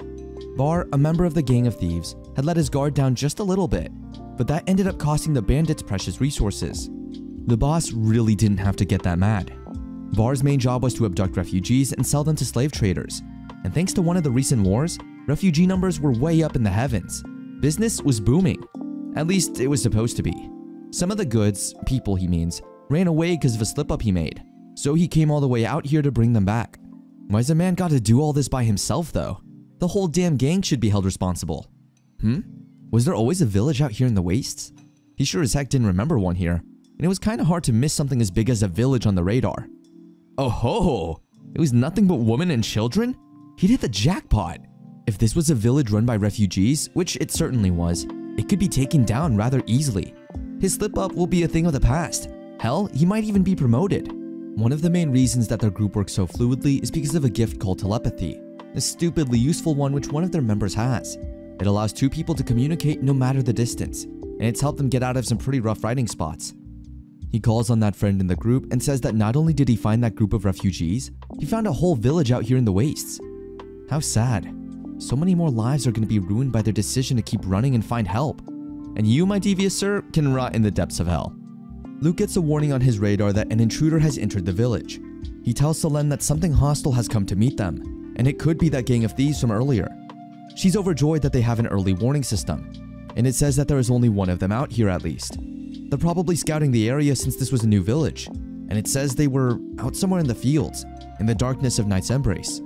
Bar, a member of the gang of thieves, had let his guard down just a little bit, but that ended up costing the bandits precious resources. The boss really didn't have to get that mad. Bar's main job was to abduct refugees and sell them to slave traders, and thanks to one of the recent wars, refugee numbers were way up in the heavens. Business was booming. At least it was supposed to be. Some of the goods, people he means, ran away because of a slip-up he made, so he came all the way out here to bring them back. Why's a man got to do all this by himself though? The whole damn gang should be held responsible. Was there always a village out here in the wastes? He sure as heck didn't remember one here, and it was kinda hard to miss something as big as a village on the radar. Oh ho! It was nothing but women and children? He'd hit the jackpot! If this was a village run by refugees, which it certainly was, it could be taken down rather easily. His slip-up will be a thing of the past. Hell, he might even be promoted. One of the main reasons that their group works so fluidly is because of a gift called telepathy, a stupidly useful one which one of their members has. It allows two people to communicate no matter the distance, and it's helped them get out of some pretty rough riding spots. He calls on that friend in the group and says that not only did he find that group of refugees, he found a whole village out here in the wastes. How sad. So many more lives are going to be ruined by their decision to keep running and find help. And you, my devious sir, can rot in the depths of hell. Luke gets a warning on his radar that an intruder has entered the village. He tells Selene that something hostile has come to meet them, and it could be that gang of thieves from earlier. She's overjoyed that they have an early warning system, and it says that there is only one of them out here at least. They're probably scouting the area since this was a new village, and it says they were out somewhere in the fields, in the darkness of night's embrace.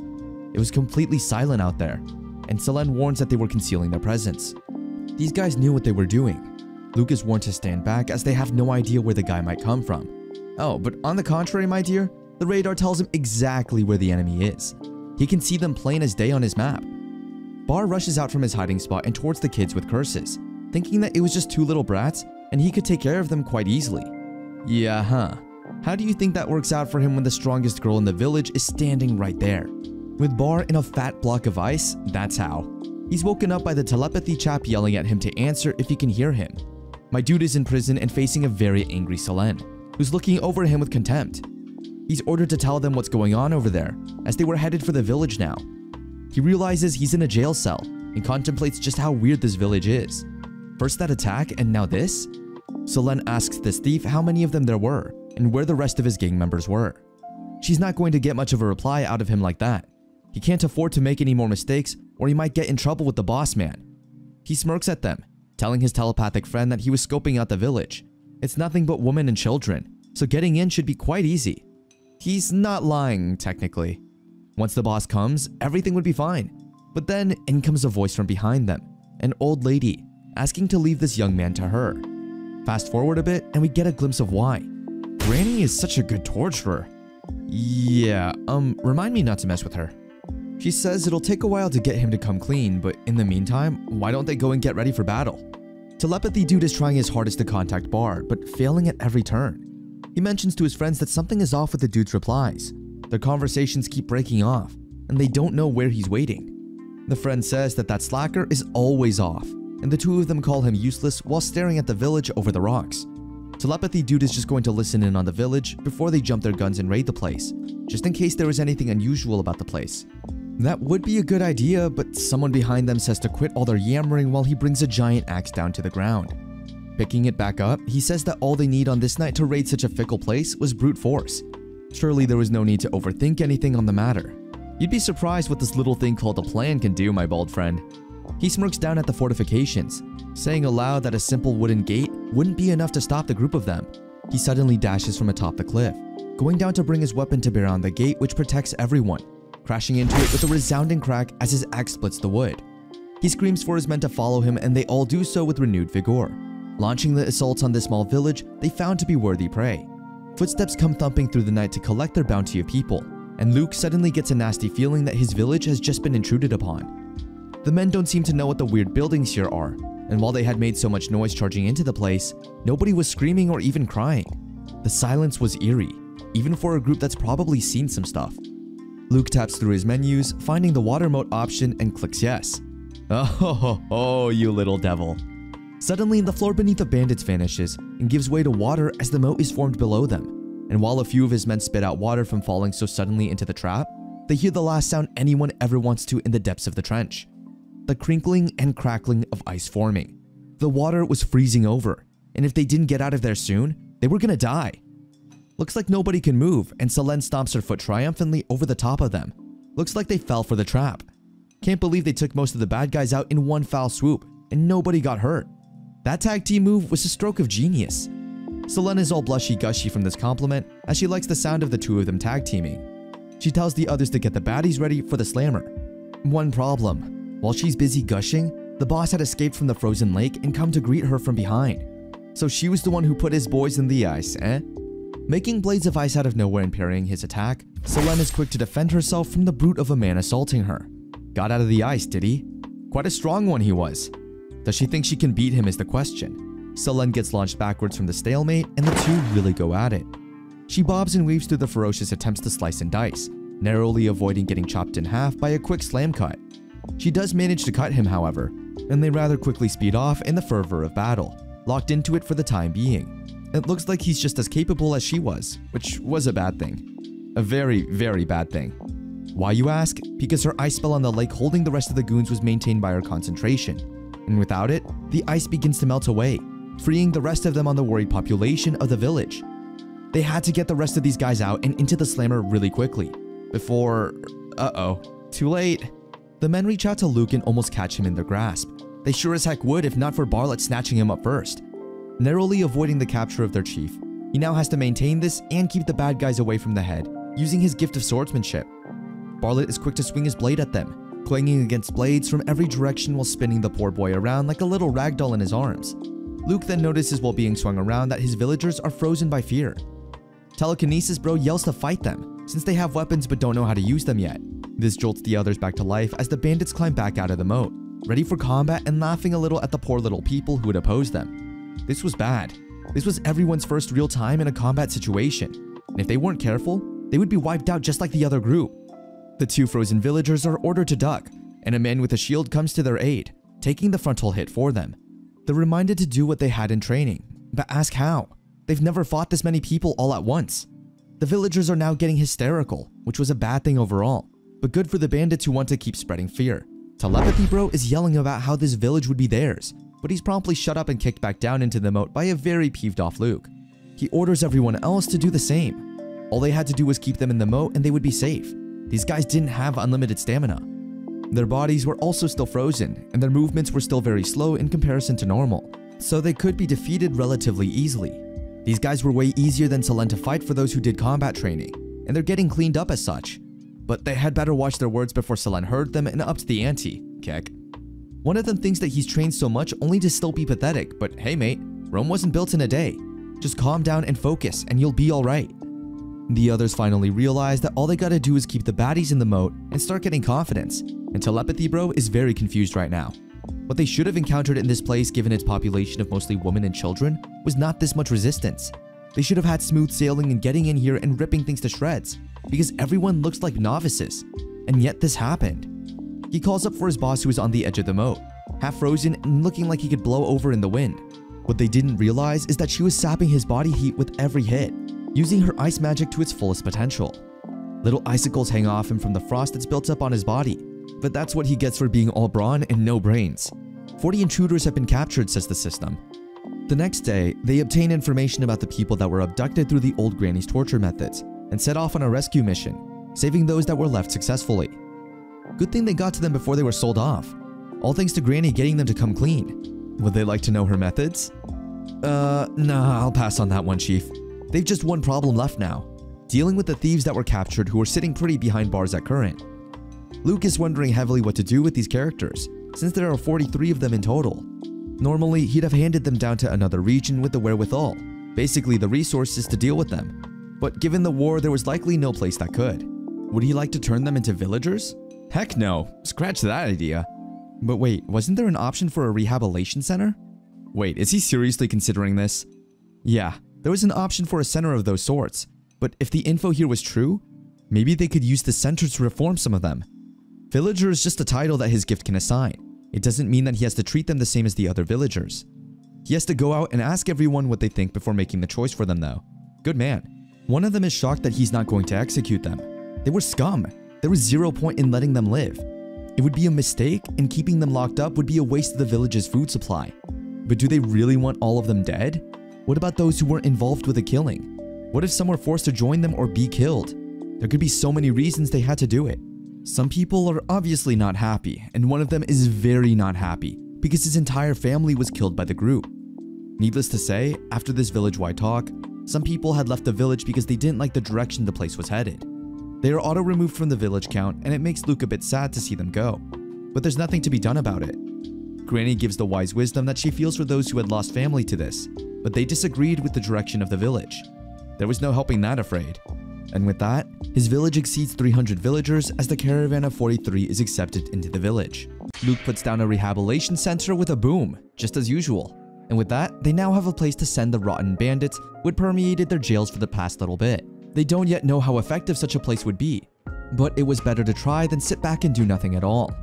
It was completely silent out there, and Selene warns that they were concealing their presence. These guys knew what they were doing. Luke is warned to stand back as they have no idea where the guy might come from. Oh, but on the contrary, my dear, the radar tells him exactly where the enemy is. He can see them plain as day on his map. Bar rushes out from his hiding spot and towards the kids with curses, thinking that it was just two little brats and he could take care of them quite easily. Yeah, huh. How do you think that works out for him when the strongest girl in the village is standing right there? With Bar in a fat block of ice, that's how. He's woken up by the telepathy chap yelling at him to answer if he can hear him. My dude is in prison and facing a very angry Selene, who's looking over him with contempt. He's ordered to tell them what's going on over there, as they were headed for the village now. He realizes he's in a jail cell and contemplates just how weird this village is. First that attack and now this? Selene asks this thief how many of them there were and where the rest of his gang members were. She's not going to get much of a reply out of him like that. He can't afford to make any more mistakes or he might get in trouble with the boss man. He smirks at them, telling his telepathic friend that he was scoping out the village. It's nothing but women and children, so getting in should be quite easy. He's not lying, technically. Once the boss comes, everything would be fine. But then in comes a voice from behind them, an old lady, asking to leave this young man to her. Fast forward a bit and we get a glimpse of why. Granny is such a good torturer. Yeah, remind me not to mess with her. She says it'll take a while to get him to come clean, but in the meantime, why don't they go and get ready for battle? Telepathy dude is trying his hardest to contact Bar, but failing at every turn. He mentions to his friends that something is off with the dude's replies. Their conversations keep breaking off, and they don't know where he's waiting. The friend says that slacker is always off, and the two of them call him useless while staring at the village over the rocks. Telepathy dude is just going to listen in on the village before they jump their guns and raid the place, just in case there was anything unusual about the place. That would be a good idea, but someone behind them says to quit all their yammering while he brings a giant axe down to the ground. Picking it back up, he says that all they need on this night to raid such a fickle place was brute force. Surely there was no need to overthink anything on the matter. You'd be surprised what this little thing called a plan can do, my bald friend. He smirks down at the fortifications, saying aloud that a simple wooden gate wouldn't be enough to stop the group of them. He suddenly dashes from atop the cliff, going down to bring his weapon to bear on the gate which protects everyone, crashing into it with a resounding crack as his axe splits the wood. He screams for his men to follow him and they all do so with renewed vigor, launching the assaults on this small village they found to be worthy prey. Footsteps come thumping through the night to collect their bounty of people, and Luke suddenly gets a nasty feeling that his village has just been intruded upon. The men don't seem to know what the weird buildings here are, and while they had made so much noise charging into the place, nobody was screaming or even crying. The silence was eerie, even for a group that's probably seen some stuff. Luke taps through his menus, finding the water moat option and clicks yes. Oh, you little devil. Suddenly, the floor beneath the bandits vanishes and gives way to water as the moat is formed below them. and while a few of his men spit out water from falling so suddenly into the trap, they hear the last sound anyone ever wants to in the depths of the trench. The crinkling and crackling of ice forming. The water was freezing over, and if they didn't get out of there soon, they were gonna die. Looks like nobody can move, and Selene stomps her foot triumphantly over the top of them. Looks like they fell for the trap. Can't believe they took most of the bad guys out in one foul swoop, and nobody got hurt. That tag team move was a stroke of genius. Selene is all blushy-gushy from this compliment, as she likes the sound of the two of them tag teaming. She tells the others to get the baddies ready for the slammer. One problem. While she's busy gushing, the boss had escaped from the frozen lake and come to greet her from behind. So she was the one who put his boys in the ice, eh? Making blades of ice out of nowhere and parrying his attack, Selene is quick to defend herself from the brute of a man assaulting her. Got out of the ice, did he? Quite a strong one he was. Does she think she can beat him is the question. Selene gets launched backwards from the stalemate, and the two really go at it. She bobs and weaves through the ferocious attempts to slice and dice, narrowly avoiding getting chopped in half by a quick slam cut. She does manage to cut him, however, and they rather quickly speed off in the fervor of battle, locked into it for the time being. It looks like he's just as capable as she was, which was a bad thing. A very, very bad thing. Why, you ask? Because her ice spell on the lake holding the rest of the goons was maintained by her concentration, and without it, the ice begins to melt away, freeing the rest of them on the worried population of the village. They had to get the rest of these guys out and into the slammer really quickly, before… too late. The men reach out to Luke and almost catch him in their grasp. They sure as heck would if not for Bartlett snatching him up first. Narrowly avoiding the capture of their chief, he now has to maintain this and keep the bad guys away from the head, using his gift of swordsmanship. Bartlett is quick to swing his blade at them, clanging against blades from every direction while spinning the poor boy around like a little ragdoll in his arms. Luke then notices while being swung around that his villagers are frozen by fear. Telekinesis Bro yells to fight them, since they have weapons but don't know how to use them yet. This jolts the others back to life as the bandits climb back out of the moat, ready for combat and laughing a little at the poor little people who would oppose them. This was bad. This was everyone's first real time in a combat situation, and if they weren't careful, they would be wiped out just like the other group. The two frozen villagers are ordered to duck, and a man with a shield comes to their aid, taking the frontal hit for them. They're reminded to do what they had in training, but ask how. They've never fought this many people all at once. The villagers are now getting hysterical, which was a bad thing overall, but good for the bandits who want to keep spreading fear. Telepathy Bro is yelling about how this village would be theirs, but he's promptly shut up and kicked back down into the moat by a very peeved off Luke. He orders everyone else to do the same. All they had to do was keep them in the moat and they would be safe. These guys didn't have unlimited stamina. Their bodies were also still frozen, and their movements were still very slow in comparison to normal, so they could be defeated relatively easily. These guys were way easier than Selene to fight for those who did combat training, and they're getting cleaned up as such. But they had better watch their words before Selene heard them and upped the ante, Keck. One of them thinks that he's trained so much only to still be pathetic, but hey mate, Rome wasn't built in a day. Just calm down and focus and you'll be alright. The others finally realize that all they gotta do is keep the baddies in the moat and start getting confidence, and Telepathy Bro is very confused right now. What they should have encountered in this place, given its population of mostly women and children, was not this much resistance. They should have had smooth sailing and getting in here and ripping things to shreds, because everyone looks like novices, and yet this happened. He calls up for his boss who is on the edge of the moat, half frozen and looking like he could blow over in the wind. What they didn't realize is that she was sapping his body heat with every hit, using her ice magic to its fullest potential. Little icicles hang off him from the frost that's built up on his body, but that's what he gets for being all brawn and no brains. 40 intruders have been captured, says the system. The next day, they obtain information about the people that were abducted through the old granny's torture methods and set off on a rescue mission, saving those that were left successfully. Good thing they got to them before they were sold off. All thanks to Granny getting them to come clean. Would they like to know her methods? Nah, I'll pass on that one, Chief. They've just one problem left now, dealing with the thieves that were captured who were sitting pretty behind bars at current. Luke is wondering heavily what to do with these characters, since there are 43 of them in total. Normally, he'd have handed them down to another region with the wherewithal, basically the resources to deal with them. But given the war, there was likely no place that could. Would he like to turn them into villagers? Heck no, scratch that idea. But wait, wasn't there an option for a rehabilitation center? Wait, is he seriously considering this? Yeah, there was an option for a center of those sorts, but if the info here was true, maybe they could use the center to reform some of them. Villager is just a title that his gift can assign. It doesn't mean that he has to treat them the same as the other villagers. He has to go out and ask everyone what they think before making the choice for them though. Good man. One of them is shocked that he's not going to execute them. They were scum. There was zero point in letting them live. It would be a mistake, and keeping them locked up would be a waste of the village's food supply. But do they really want all of them dead? What about those who weren't involved with the killing? What if some were forced to join them or be killed? There could be so many reasons they had to do it. Some people are obviously not happy, and one of them is very not happy because his entire family was killed by the group. Needless to say, after this village-wide talk, some people had left the village because they didn't like the direction the place was headed. They are auto-removed from the village count, and it makes Luke a bit sad to see them go. But there's nothing to be done about it. Granny gives the wise wisdom that she feels for those who had lost family to this, but they disagreed with the direction of the village. There was no helping that, afraid. And with that, his village exceeds 300 villagers as the caravan of 43 is accepted into the village. Luke puts down a rehabilitation center with a boom, just as usual. And with that, they now have a place to send the rotten bandits who had permeated their jails for the past little bit. They don't yet know how effective such a place would be, but it was better to try than sit back and do nothing at all.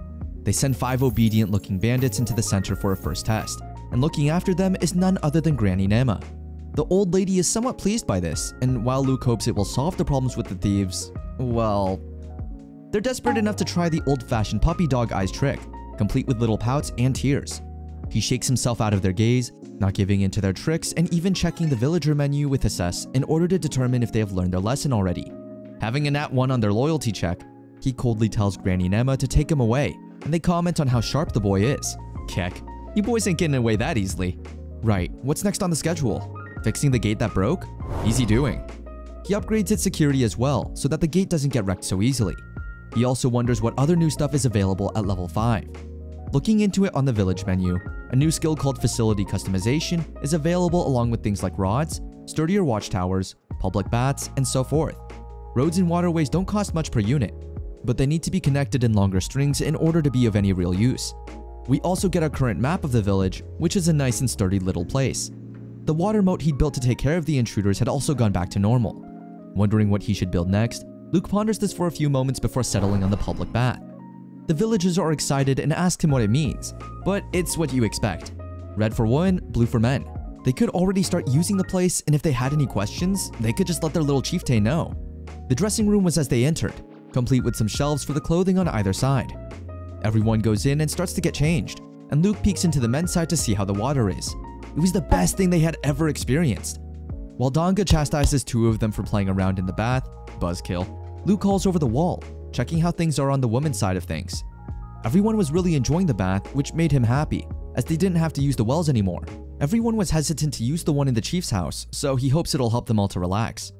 They send 5 obedient-looking bandits into the center for a first test, and looking after them is none other than Granny Nema. The old lady is somewhat pleased by this, and while Luke hopes it will solve the problems with the thieves, well, they're desperate enough to try the old-fashioned puppy dog eyes trick, complete with little pouts and tears. He shakes himself out of their gaze, not giving in to their tricks, and even checking the villager menu with Assess in order to determine if they have learned their lesson already. Having a nat 1 on their loyalty check, he coldly tells Granny Nema to take him away, and they comment on how sharp the boy is. Keck, you boys ain't getting away that easily. Right, what's next on the schedule? Fixing the gate that broke? Easy doing. He upgrades its security as well, so that the gate doesn't get wrecked so easily. He also wonders what other new stuff is available at level 5. Looking into it on the village menu, a new skill called Facility Customization is available along with things like rods, sturdier watchtowers, public baths, and so forth. Roads and waterways don't cost much per unit, but they need to be connected in longer strings in order to be of any real use. We also get our current map of the village, which is a nice and sturdy little place. The water moat he'd built to take care of the intruders had also gone back to normal. Wondering what he should build next, Luke ponders this for a few moments before settling on the public bath. The villagers are excited and ask him what it means, but it's what you expect. Red for women, blue for men. They could already start using the place, and if they had any questions, they could just let their little chieftain know. The dressing room was as they entered, complete with some shelves for the clothing on either side. Everyone goes in and starts to get changed, and Luke peeks into the men's side to see how the water is. It was the best thing they had ever experienced. While Donga chastises 2 of them for playing around in the bath, buzzkill, Luke calls over the wall, checking how things are on the women's side of things. Everyone was really enjoying the bath, which made him happy, as they didn't have to use the wells anymore. Everyone was hesitant to use the one in the chief's house, so he hopes it'll help them all to relax.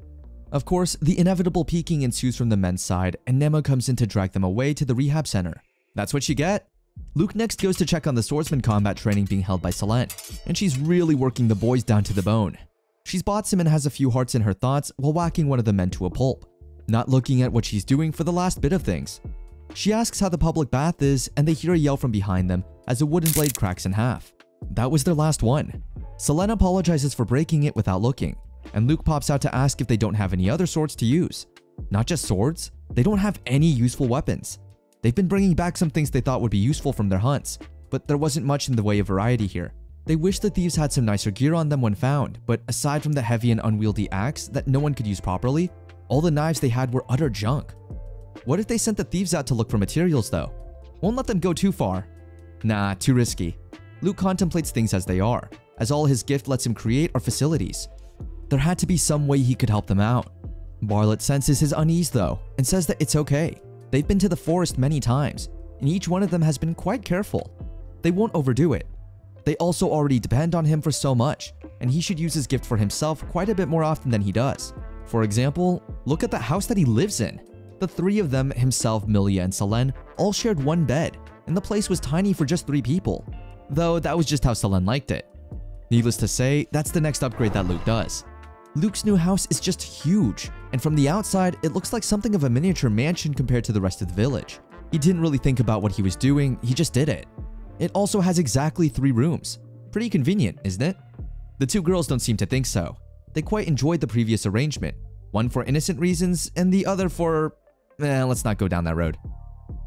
Of course, the inevitable peeking ensues from the men's side, and Nema comes in to drag them away to the rehab center. That's what you get. Luke next goes to check on the swordsman combat training being held by Selene, and she's really working the boys down to the bone. She spots him and has a few hearts in her thoughts while whacking one of the men to a pulp, not looking at what she's doing for the last bit of things. She asks how the public bath is, and they hear a yell from behind them as a wooden blade cracks in half. That was their last one. Selene apologizes for breaking it without looking, and Luke pops out to ask if they don't have any other swords to use. Not just swords, they don't have any useful weapons. They've been bringing back some things they thought would be useful from their hunts, but there wasn't much in the way of variety here. They wish the thieves had some nicer gear on them when found, but aside from the heavy and unwieldy axe that no one could use properly, all the knives they had were utter junk. What if they sent the thieves out to look for materials though? Won't let them go too far. Nah, too risky. Luke contemplates things as they are, as all his gift lets him create are facilities. There had to be some way he could help them out. Bartlett senses his unease though, and says that it's okay. They've been to the forest many times, and each one of them has been quite careful. They won't overdo it. They also already depend on him for so much, and he should use his gift for himself quite a bit more often than he does. For example, look at the house that he lives in. The 3 of them, himself, Milia, and Selene, all shared one bed, and the place was tiny for just 3 people. Though that was just how Selene liked it. Needless to say, that's the next upgrade that Luke does. Luke's new house is just huge, and from the outside, it looks like something of a miniature mansion compared to the rest of the village. He didn't really think about what he was doing, he just did it. It also has exactly 3 rooms. Pretty convenient, isn't it? The 2 girls don't seem to think so. They quite enjoyed the previous arrangement, one for innocent reasons and the other for… let's not go down that road.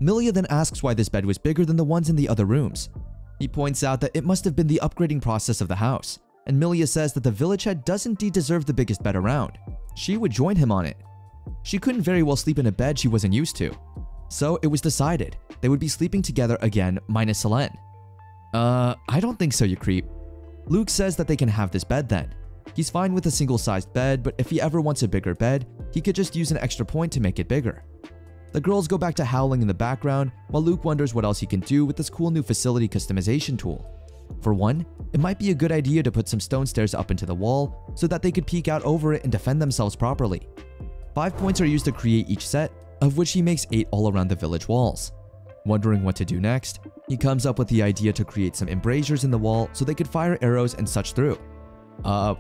Milia then asks why this bed was bigger than the ones in the other rooms. He points out that it must have been the upgrading process of the house, and Milia says that the village head does indeed deserve the biggest bed around. she would join him on it. She couldn't very well sleep in a bed she wasn't used to. So it was decided they would be sleeping together again minus Selene. I don't think so, you creep. Luke says that they can have this bed then. He's fine with a single-sized bed, but if he ever wants a bigger bed, he could just use an extra point to make it bigger. The girls go back to howling in the background, while Luke wonders what else he can do with this cool new facility customization tool. For one, it might be a good idea to put some stone stairs up into the wall so that they could peek out over it and defend themselves properly. 5 points are used to create each set, of which he makes 8 all around the village walls. Wondering what to do next, he comes up with the idea to create some embrasures in the wall so they could fire arrows and such through.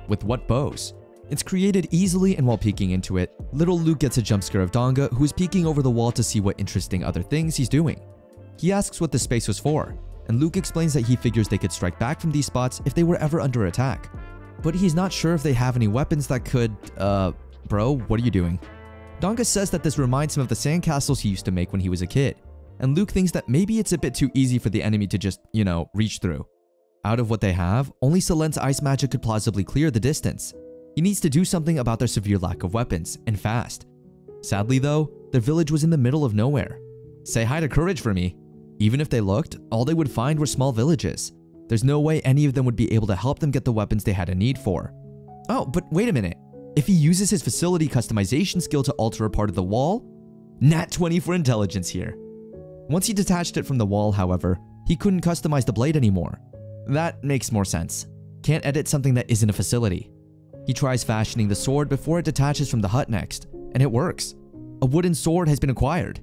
With what bows? It's created easily, and while peeking into it, little Luke gets a jump scare of Donga, who is peeking over the wall to see what interesting other things he's doing. He asks what the space was for, and Luke explains that he figures they could strike back from these spots if they were ever under attack. But he's not sure if they have any weapons that could, bro, what are you doing? Donga says that this reminds him of the sandcastles he used to make when he was a kid, and Luke thinks that maybe it's a bit too easy for the enemy to just, reach through. Out of what they have, only Selene's ice magic could plausibly clear the distance. He needs to do something about their severe lack of weapons, and fast. Sadly though, their village was in the middle of nowhere. Say hi to Courage for me. Even if they looked, all they would find were small villages. There's no way any of them would be able to help them get the weapons they had a need for. Oh, but wait a minute. If he uses his facility customization skill to alter a part of the wall? Nat 20 for intelligence here. Once he detached it from the wall, however, he couldn't customize the blade anymore. That makes more sense. Can't edit something that isn't a facility. He tries fashioning the sword before it detaches from the hut next, and it works. A wooden sword has been acquired.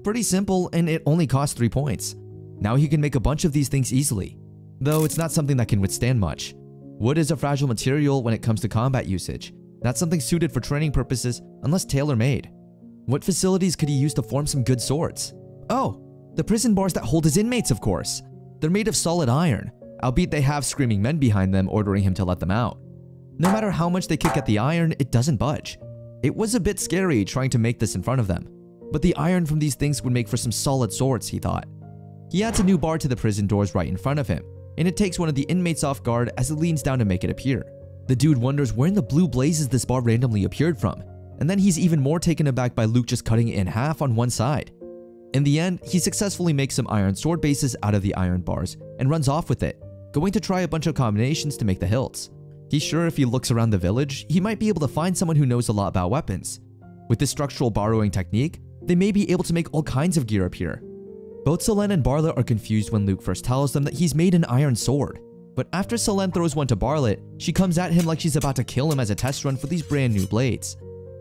Pretty simple, and it only costs 3 points. Now he can make a bunch of these things easily, though it's not something that can withstand much. Wood is a fragile material when it comes to combat usage, not something suited for training purposes unless tailor-made. What facilities could he use to form some good swords? Oh, the prison bars that hold his inmates, of course. They're made of solid iron, albeit they have screaming men behind them ordering him to let them out. No matter how much they kick at the iron, it doesn't budge. It was a bit scary trying to make this in front of them, but the iron from these things would make for some solid swords, he thought. He adds a new bar to the prison doors right in front of him, and it takes one of the inmates off guard as it leans down to make it appear. The dude wonders where in the blue blazes this bar randomly appeared from, and then he's even more taken aback by Luke just cutting it in half on one side. In the end, he successfully makes some iron sword bases out of the iron bars and runs off with it, going to try a bunch of combinations to make the hilts. He's sure if he looks around the village, he might be able to find someone who knows a lot about weapons. With this structural borrowing technique, they may be able to make all kinds of gear appear. Both Selene and Barlet are confused when Luke first tells them that he's made an iron sword. But after Selene throws one to Barlet, she comes at him like she's about to kill him as a test run for these brand new blades.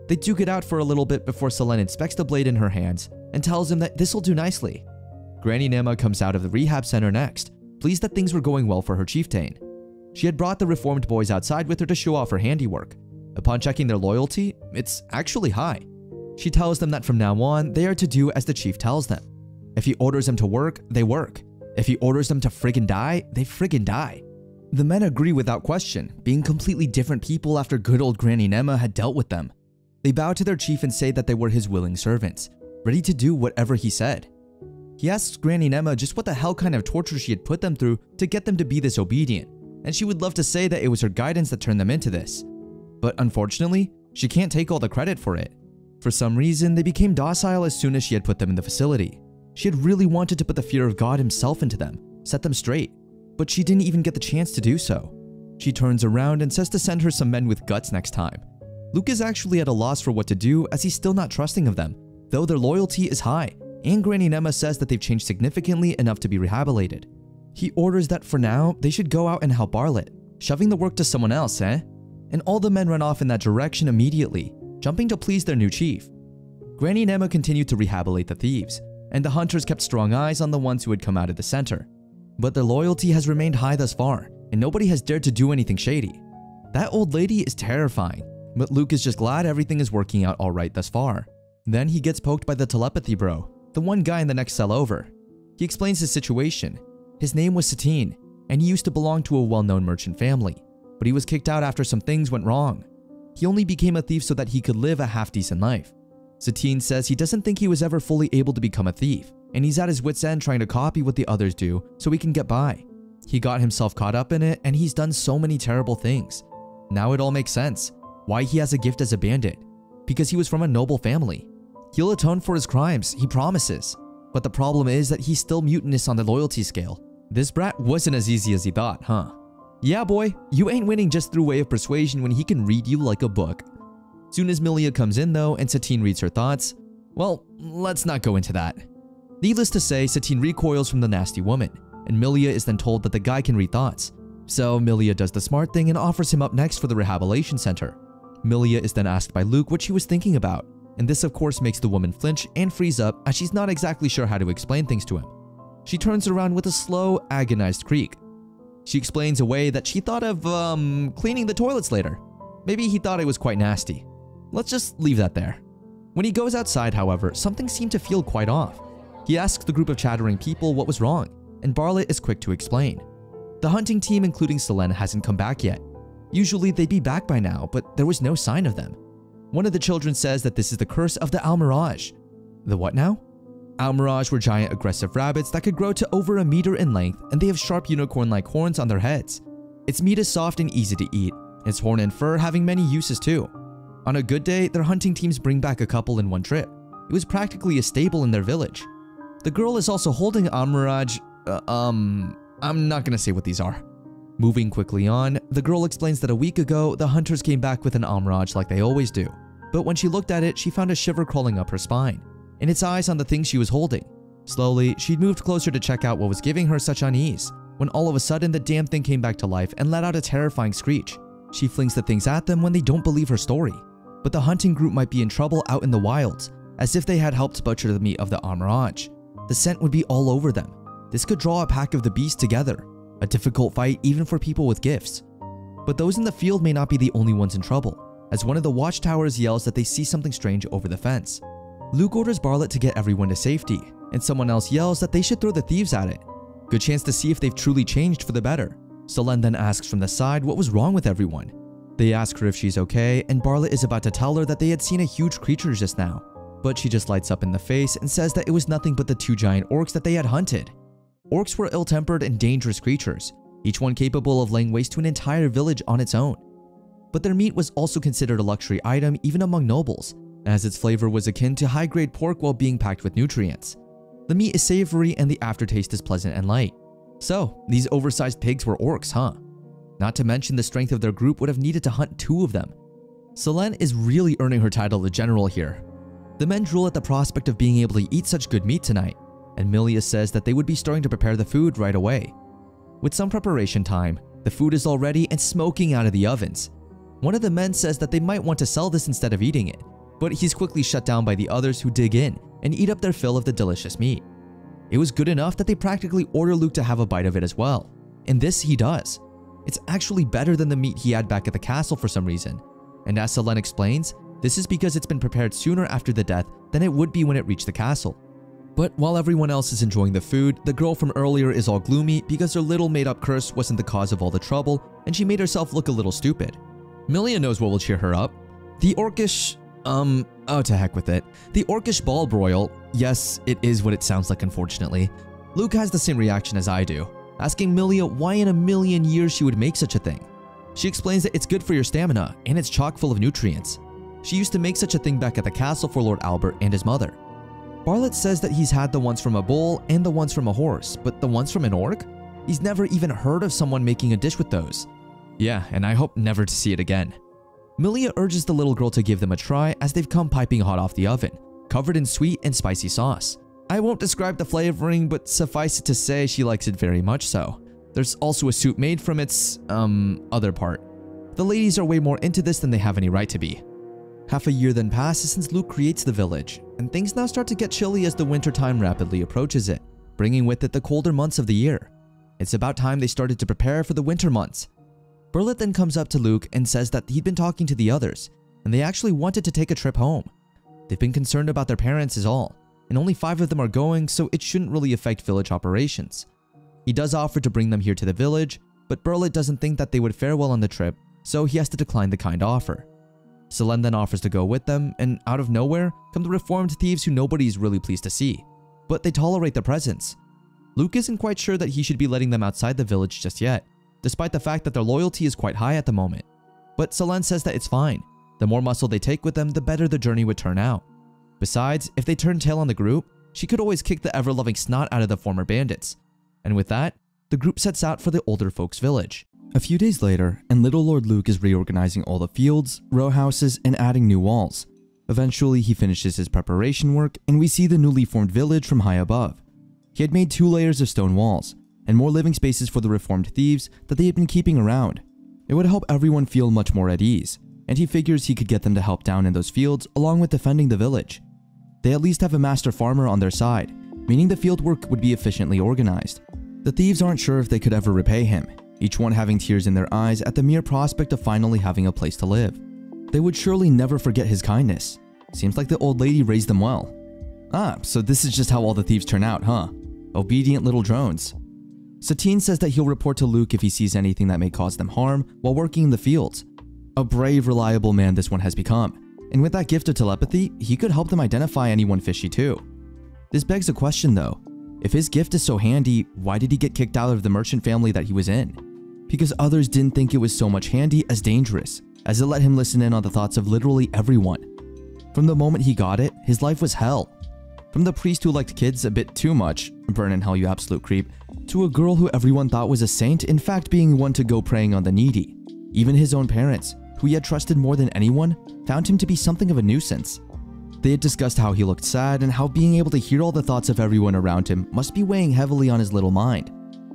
They duke it out for a little bit before Selene inspects the blade in her hands and tells him that this'll do nicely. Granny Nema comes out of the rehab center next, pleased that things were going well for her chieftain. She had brought the reformed boys outside with her to show off her handiwork. Upon checking their loyalty, it's actually high. She tells them that from now on, they are to do as the chief tells them. If he orders them to work, they work. If he orders them to friggin' die, they friggin' die. The men agree without question, being completely different people after good old Granny Nema had dealt with them. They bow to their chief and say that they were his willing servants, ready to do whatever he said. He asks Granny Nema just what the hell kind of torture she had put them through to get them to be this obedient, and she would love to say that it was her guidance that turned them into this. But unfortunately, she can't take all the credit for it. For some reason, they became docile as soon as she had put them in the facility. She had really wanted to put the fear of God himself into them, set them straight, but she didn't even get the chance to do so. She turns around and says to send her some men with guts next time. Luke is actually at a loss for what to do as he's still not trusting of them, though their loyalty is high, and Granny Nema says that they've changed significantly enough to be rehabilitated. He orders that for now, they should go out and help Barlet, shoving the work to someone else, eh? And all the men run off in that direction immediately, jumping to please their new chief. Granny Nema continued to rehabilitate the thieves, and the hunters kept strong eyes on the ones who had come out of the center. But their loyalty has remained high thus far, and nobody has dared to do anything shady. That old lady is terrifying, but Luke is just glad everything is working out alright thus far. Then he gets poked by the telepathy bro, the one guy in the next cell over. He explains his situation. His name was Satine, and he used to belong to a well-known merchant family, but he was kicked out after some things went wrong. He only became a thief so that he could live a half-decent life. Satine says he doesn't think he was ever fully able to become a thief, and he's at his wit's end trying to copy what the others do so he can get by. He got himself caught up in it, and he's done so many terrible things. Now it all makes sense. why he has a gift as a bandit. Because he was from a noble family. He'll atone for his crimes, he promises. But the problem is that he's still mutinous on the loyalty scale. This brat wasn't as easy as he thought, huh? Yeah boy, you ain't winning just through way of persuasion when he can read you like a book. Soon as Milia comes in though and Satine reads her thoughts, well, let's not go into that. Needless to say, Satine recoils from the nasty woman, and Milia is then told that the guy can read thoughts. So Milia does the smart thing and offers him up next for the rehabilitation center. Milia is then asked by Luke what she was thinking about, and this of course makes the woman flinch and freeze up as she's not exactly sure how to explain things to him. She turns around with a slow, agonized creak. She explains away that she thought of, cleaning the toilets later. Maybe he thought it was quite nasty. Let's just leave that there. When he goes outside, however, something seemed to feel quite off. He asks the group of chattering people what was wrong, and Bartlett is quick to explain. The hunting team, including Selene, hasn't come back yet. Usually they'd be back by now, but there was no sign of them. One of the children says that this is the curse of the Almirage. The what now? Almirage were giant aggressive rabbits that could grow to over a meter in length, and they have sharp unicorn-like horns on their heads. Its meat is soft and easy to eat, its horn and fur having many uses too. On a good day, their hunting teams bring back a couple in one trip. It was practically a stable in their village. The girl is also holding Almirage, I'm not gonna say what these are. Moving quickly on, the girl explains that a week ago, the hunters came back with an Almirage like they always do. But when she looked at it, she found a shiver crawling up her spine, and its eyes on the thing she was holding. Slowly, she'd moved closer to check out what was giving her such unease, when all of a sudden the damn thing came back to life and let out a terrifying screech. She flings the things at them when they don't believe her story. But the hunting group might be in trouble out in the wilds, as if they had helped butcher the meat of the Almirage. The scent would be all over them. This could draw a pack of the beast together, a difficult fight even for people with gifts. But those in the field may not be the only ones in trouble, as one of the watchtowers yells that they see something strange over the fence. Luke orders Bartlett to get everyone to safety, and someone else yells that they should throw the thieves at it. Good chance to see if they've truly changed for the better. Selene then asks from the side what was wrong with everyone. They ask her if she's okay, and Bartlett is about to tell her that they had seen a huge creature just now. But she just lights up in the face and says that it was nothing but the two giant orcs that they had hunted. Orcs were ill-tempered and dangerous creatures, each one capable of laying waste to an entire village on its own. But their meat was also considered a luxury item even among nobles, as its flavor was akin to high-grade pork while being packed with nutrients. The meat is savory and the aftertaste is pleasant and light. So, these oversized pigs were orcs, huh? Not to mention the strength of their group would have needed to hunt two of them. Selene is really earning her title of general here. The men drool at the prospect of being able to eat such good meat tonight, and Milia says that they would be starting to prepare the food right away. With some preparation time, the food is all ready and smoking out of the ovens. One of the men says that they might want to sell this instead of eating it, but he's quickly shut down by the others who dig in and eat up their fill of the delicious meat. It was good enough that they practically order Luke to have a bite of it as well, and this he does. It's actually better than the meat he had back at the castle for some reason, and as Selene explains, this is because it's been prepared sooner after the death than it would be when it reached the castle. But while everyone else is enjoying the food, the girl from earlier is all gloomy because her little made-up curse wasn't the cause of all the trouble, and she made herself look a little stupid. Milia knows what will cheer her up. The orcish, oh to heck with it. The orcish ball broil, yes, it is what it sounds like unfortunately. Luke has the same reaction as I do, asking Milia why in a million years she would make such a thing. She explains that it's good for your stamina, and it's chock full of nutrients. She used to make such a thing back at the castle for Lord Albert and his mother. Bartlett says that he's had the ones from a bull and the ones from a horse, but the ones from an orc? He's never even heard of someone making a dish with those. Yeah, and I hope never to see it again. Milia urges the little girl to give them a try as they've come piping hot off the oven, covered in sweet and spicy sauce. I won't describe the flavoring, but suffice it to say she likes it very much so. There's also a soup made from its, other part. The ladies are way more into this than they have any right to be. Half a year then passes since Luke creates the village, and things now start to get chilly as the winter time rapidly approaches it, bringing with it the colder months of the year. It's about time they started to prepare for the winter months. Bartlett then comes up to Luke and says that he'd been talking to the others, and they actually wanted to take a trip home. They've been concerned about their parents is all, and only 5 of them are going, so it shouldn't really affect village operations. He does offer to bring them here to the village, but Bartlett doesn't think that they would fare well on the trip, so he has to decline the kind offer. Selene then offers to go with them, and out of nowhere come the reformed thieves who nobody's really pleased to see, but they tolerate their presence. Luke isn't quite sure that he should be letting them outside the village just yet, despite the fact that their loyalty is quite high at the moment. But Selene says that it's fine, The more muscle they take with them, the better the journey would turn out. Besides, if they turned tail on the group, she could always kick the ever-loving snot out of the former bandits. And with that, the group sets out for the older folks' village. A few days later, and little Lord Luke is reorganizing all the fields, row houses, and adding new walls. Eventually, he finishes his preparation work, and we see the newly formed village from high above. He had made 2 layers of stone walls, and more living spaces for the reformed thieves that they had been keeping around. It would help everyone feel much more at ease, and he figures he could get them to help down in those fields along with defending the village. They at least have a master farmer on their side, meaning the field work would be efficiently organized. The thieves aren't sure if they could ever repay him, each one having tears in their eyes at the mere prospect of finally having a place to live. They would surely never forget his kindness. Seems like the old lady raised them well. Ah, so this is just how all the thieves turn out, huh? Obedient little drones. Satine says that he'll report to Luke if he sees anything that may cause them harm while working in the fields. A brave, reliable man this one has become, and with that gift of telepathy, he could help them identify anyone fishy too. This begs a question though. If his gift is so handy, why did he get kicked out of the merchant family that he was in? Because others didn't think it was so much handy as dangerous, as it let him listen in on the thoughts of literally everyone. From the moment he got it, his life was hell. From the priest who liked kids a bit too much, burn in hell you absolute creep, to a girl who everyone thought was a saint, in fact being one to go preying on the needy. Even his own parents, who he had trusted more than anyone, found him to be something of a nuisance. They had discussed how he looked sad and how being able to hear all the thoughts of everyone around him must be weighing heavily on his little mind.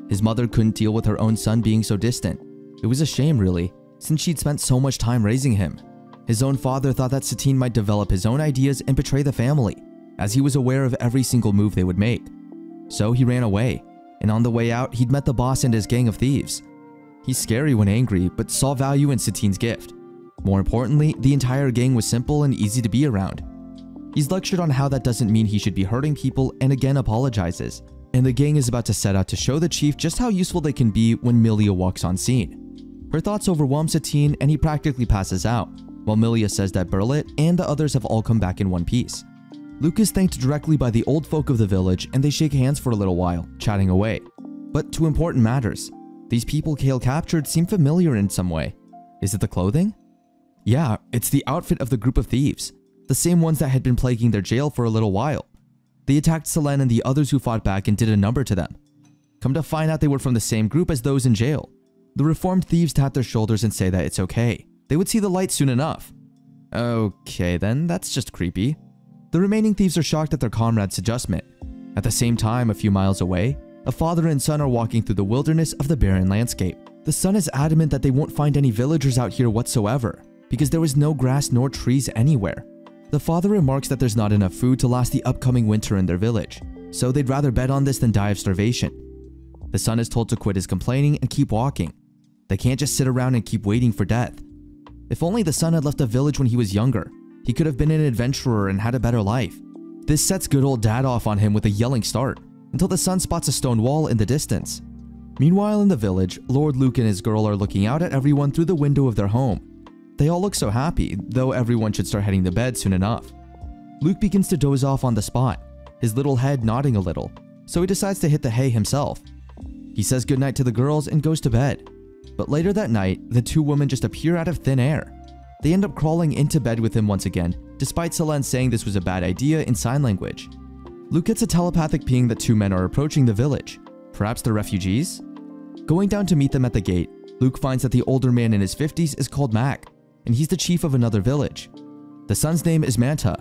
His mother couldn't deal with her own son being so distant. It was a shame really, since she'd spent so much time raising him. His own father thought that Satine might develop his own ideas and betray the family, as he was aware of every single move they would make. So he ran away, and on the way out, he'd met the boss and his gang of thieves. He's scary when angry, but saw value in Satine's gift. More importantly, the entire gang was simple and easy to be around. He's lectured on how that doesn't mean he should be hurting people and again apologizes, and the gang is about to set out to show the chief just how useful they can be when Milia walks on scene. Her thoughts overwhelm Satine and he practically passes out, while Milia says that Burlet and the others have all come back in one piece. Luke is thanked directly by the old folk of the village and they shake hands for a little while, chatting away. But to important matters, these people Kale captured seem familiar in some way. Is it the clothing? Yeah, it's the outfit of the group of thieves, the same ones that had been plaguing their jail for a little while. They attacked Selene and the others who fought back and did a number to them. Come to find out they were from the same group as those in jail. The reformed thieves tap their shoulders and say that it's okay. They would see the light soon enough. Okay then, that's just creepy. The remaining thieves are shocked at their comrades' adjustment. At the same time, a few miles away, a father and son are walking through the wilderness of the barren landscape. The son is adamant that they won't find any villagers out here whatsoever, because there was no grass nor trees anywhere. The father remarks that there's not enough food to last the upcoming winter in their village, so they'd rather bet on this than die of starvation. The son is told to quit his complaining and keep walking. They can't just sit around and keep waiting for death. If only the son had left the village when he was younger, he could have been an adventurer and had a better life. This sets good old dad off on him with a yelling start, until the son spots a stone wall in the distance. Meanwhile in the village, Lord Luke and his girl are looking out at everyone through the window of their home. They all look so happy, though everyone should start heading to bed soon enough. Luke begins to doze off on the spot, his little head nodding a little, so he decides to hit the hay himself. He says goodnight to the girls and goes to bed. But later that night, the two women just appear out of thin air. They end up crawling into bed with him once again, despite Selene saying this was a bad idea in sign language. Luke gets a telepathic ping that two men are approaching the village. Perhaps they're refugees? Going down to meet them at the gate, Luke finds that the older man in his 50s is called Mac, and he's the chief of another village. The son's name is Manta.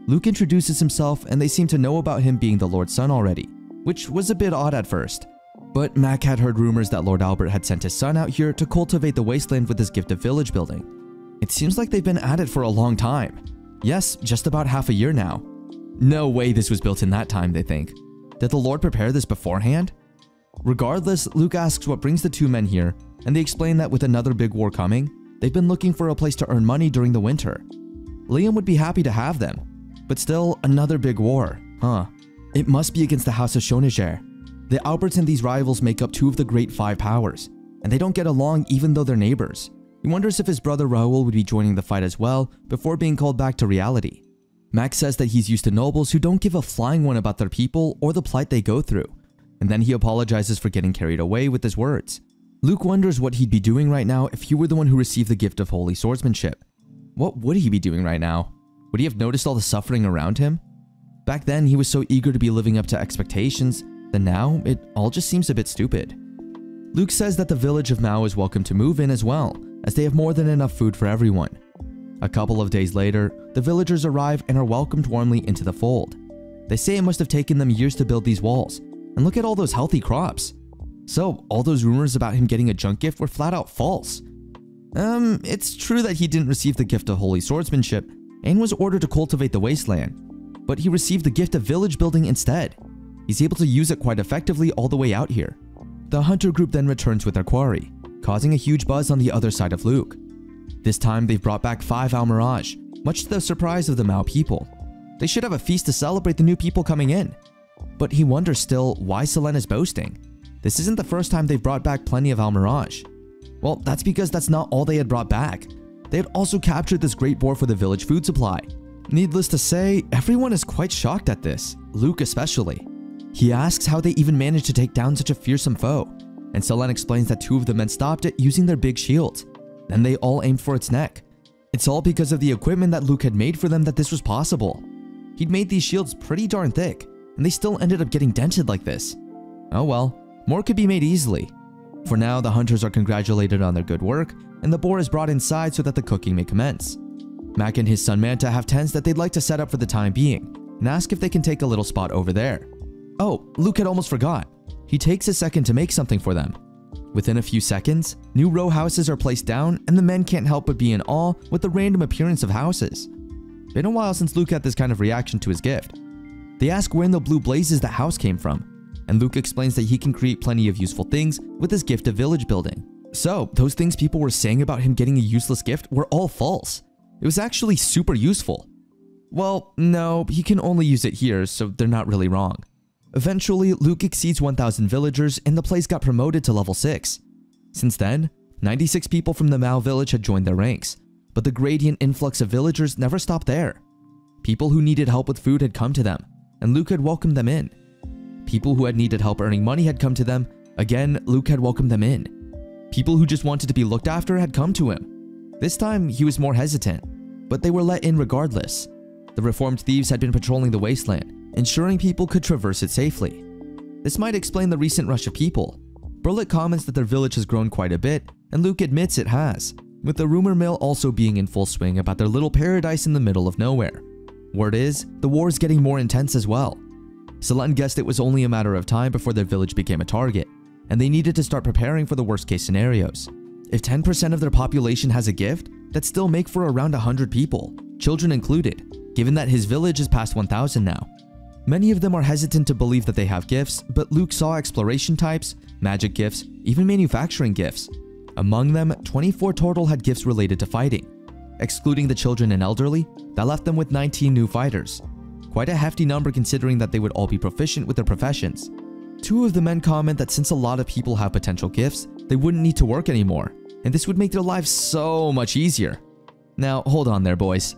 Luke introduces himself and they seem to know about him being the Lord's son already, which was a bit odd at first. But Mac had heard rumors that Lord Albert had sent his son out here to cultivate the wasteland with his gift of village building. It seems like they've been at it for a long time. Yes, just about half a year now. No way this was built in that time, they think. Did the Lord prepare this beforehand? Regardless, Luke asks what brings the two men here, and they explain that with another big war coming, they've been looking for a place to earn money during the winter. Liam would be happy to have them, but still, another big war, huh? It must be against the House of Shoniger. The Alberts and these rivals make up two of the great five powers, and they don't get along even though they're neighbors. He wonders if his brother Raoul would be joining the fight as well before being called back to reality. Max says that he's used to nobles who don't give a flying one about their people or the plight they go through, and then he apologizes for getting carried away with his words. Luke wonders what he'd be doing right now if he were the one who received the gift of holy swordsmanship. what would he be doing right now? Would he have noticed all the suffering around him? Back then, he was so eager to be living up to expectations, that now it all just seems a bit stupid. Luke says that the village of Mao is welcome to move in as well, as they have more than enough food for everyone. A couple of days later, the villagers arrive and are welcomed warmly into the fold. They say it must have taken them years to build these walls, and look at all those healthy crops. So, all those rumors about him getting a junk gift were flat out false. It's true that he didn't receive the gift of holy swordsmanship and was ordered to cultivate the wasteland, but he received the gift of village building instead. He's able to use it quite effectively all the way out here. The hunter group then returns with their quarry, causing a huge buzz on the other side of Luke. This time they've brought back 5 Almirage, much to the surprise of the Mao people. They should have a feast to celebrate the new people coming in. But he wonders still why Selene is boasting. This isn't the first time they've brought back plenty of Almirage. Well, that's because that's not all they had brought back. They had also captured this great boar for the village food supply. Needless to say, everyone is quite shocked at this, Luke especially. He asks how they even managed to take down such a fearsome foe, and Selene explains that 2 of the men stopped it using their big shields. Then they all aimed for its neck. It's all because of the equipment that Luke had made for them that this was possible. He'd made these shields pretty darn thick, and they still ended up getting dented like this. Oh well, more could be made easily. For now, the hunters are congratulated on their good work, and the boar is brought inside so that the cooking may commence. Mac and his son Manta have tents that they'd like to set up for the time being, and ask if they can take a little spot over there. Oh, Luke had almost forgot. He takes a second to make something for them. Within a few seconds, new row houses are placed down, and the men can't help but be in awe with the random appearance of houses. Been a while since Luke had this kind of reaction to his gift. They ask where in the blue blazes the house came from, and Luke explains that he can create plenty of useful things with his gift of village building. So, those things people were saying about him getting a useless gift were all false. It was actually super useful. Well, no, he can only use it here, so they're not really wrong. Eventually, Luke exceeds 1,000 villagers and the place got promoted to level 6. Since then, 96 people from the Mao village had joined their ranks, but the gradient influx of villagers never stopped there. People who needed help with food had come to them, and Luke had welcomed them in. People who had needed help earning money had come to them. Again, Luke had welcomed them in. People who just wanted to be looked after had come to him. This time, he was more hesitant, but they were let in regardless. The reformed thieves had been patrolling the wasteland, ensuring people could traverse it safely. This might explain the recent rush of people. Burlet comments that their village has grown quite a bit, and Luke admits it has, with the rumor mill also being in full swing about their little paradise in the middle of nowhere. Word is, the war is getting more intense as well. Selene guessed it was only a matter of time before their village became a target, and they needed to start preparing for the worst case scenarios. If 10% of their population has a gift, that'd still make for around 100 people, children included, given that his village is past 1,000 now. Many of them are hesitant to believe that they have gifts, but Luke saw exploration types, magic gifts, even manufacturing gifts. Among them, 24 total had gifts related to fighting. Excluding the children and elderly, that left them with 19 new fighters. Quite a hefty number considering that they would all be proficient with their professions. 2 of the men comment that since a lot of people have potential gifts, they wouldn't need to work anymore, and this would make their lives so much easier. Now, hold on there, boys.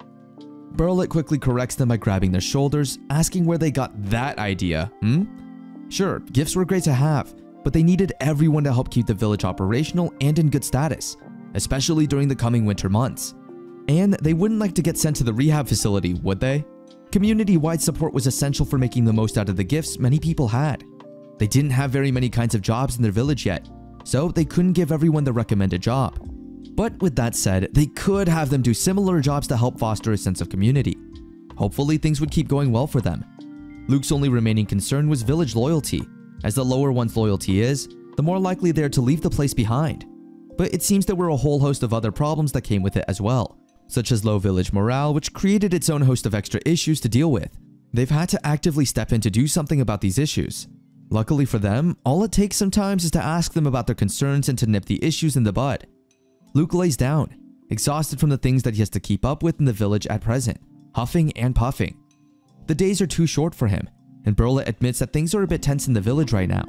Burlet quickly corrects them by grabbing their shoulders, asking where they got that idea, Sure, gifts were great to have, but they needed everyone to help keep the village operational and in good status, especially during the coming winter months. And they wouldn't like to get sent to the rehab facility, would they? Community-wide support was essential for making the most out of the gifts many people had. They didn't have very many kinds of jobs in their village yet, so they couldn't give everyone the recommended job. But with that said, they could have them do similar jobs to help foster a sense of community. Hopefully things would keep going well for them. Luke's only remaining concern was village loyalty. As the lower one's loyalty is, the more likely they are to leave the place behind. But it seems there were a whole host of other problems that came with it as well, such as low village morale, which created its own host of extra issues to deal with. They've had to actively step in to do something about these issues. Luckily for them, all it takes sometimes is to ask them about their concerns and to nip the issues in the bud. Luke lays down, exhausted from the things that he has to keep up with in the village at present, huffing and puffing. The days are too short for him, and Burlet admits that things are a bit tense in the village right now,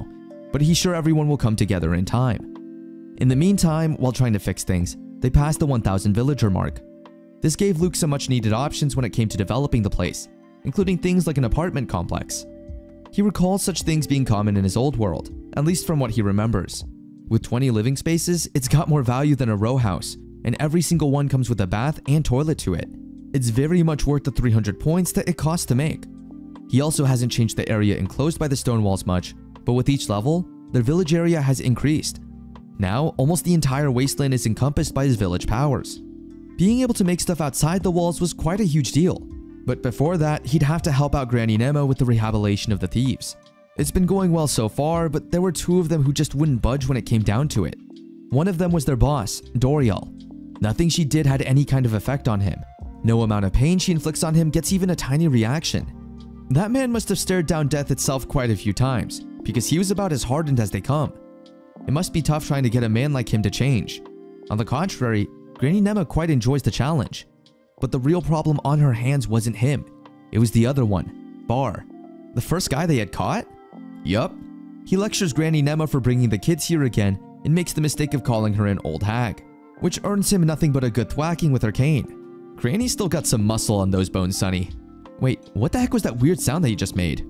but he's sure everyone will come together in time. In the meantime, while trying to fix things, they passed the 1,000 villager mark. This gave Luke some much needed options when it came to developing the place, including things like an apartment complex. He recalls such things being common in his old world, at least from what he remembers. With 20 living spaces, it's got more value than a row house, and every single one comes with a bath and toilet to it. It's very much worth the 300 points that it costs to make. He also hasn't changed the area enclosed by the stone walls much, but with each level, their village area has increased. Now, almost the entire wasteland is encompassed by his village powers. Being able to make stuff outside the walls was quite a huge deal, but before that, he'd have to help out Granny Nema with the rehabilitation of the thieves. It's been going well so far, but there were two of them who just wouldn't budge when it came down to it. One of them was their boss, Doriel. Nothing she did had any kind of effect on him. No amount of pain she inflicts on him gets even a tiny reaction. That man must have stared down death itself quite a few times, because he was about as hardened as they come. It must be tough trying to get a man like him to change. On the contrary, Granny Nema quite enjoys the challenge. But the real problem on her hands wasn't him. It was the other one, Bar. The first guy they had caught? Yup. He lectures Granny Nema for bringing the kids here again and makes the mistake of calling her an old hag, which earns him nothing but a good thwacking with her cane. Granny's still got some muscle on those bones, sonny. Wait, what the heck was that weird sound that you just made?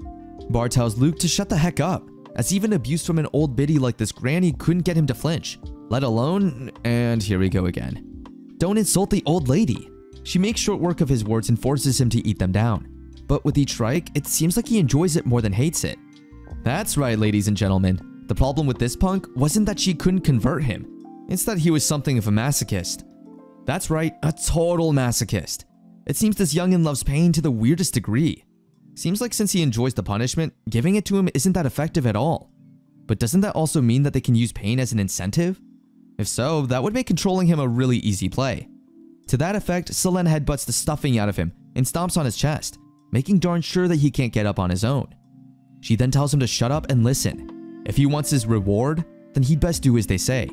Bar tells Luke to shut the heck up, as even abuse from an old biddy like this Granny couldn't get him to flinch, let alone… and here we go again. Don't insult the old lady. She makes short work of his words and forces him to eat them down. But with each strike, it seems like he enjoys it more than hates it. That's right, ladies and gentlemen. The problem with this punk wasn't that she couldn't convert him. It's that he was something of a masochist. That's right, a total masochist. It seems this youngin' loves pain to the weirdest degree. Seems like since he enjoys the punishment, giving it to him isn't that effective at all. But doesn't that also mean that they can use pain as an incentive? If so, that would make controlling him a really easy play. To that effect, Selene headbutts the stuffing out of him and stomps on his chest, making darn sure that he can't get up on his own. She then tells him to shut up and listen. If he wants his reward, then he'd best do as they say.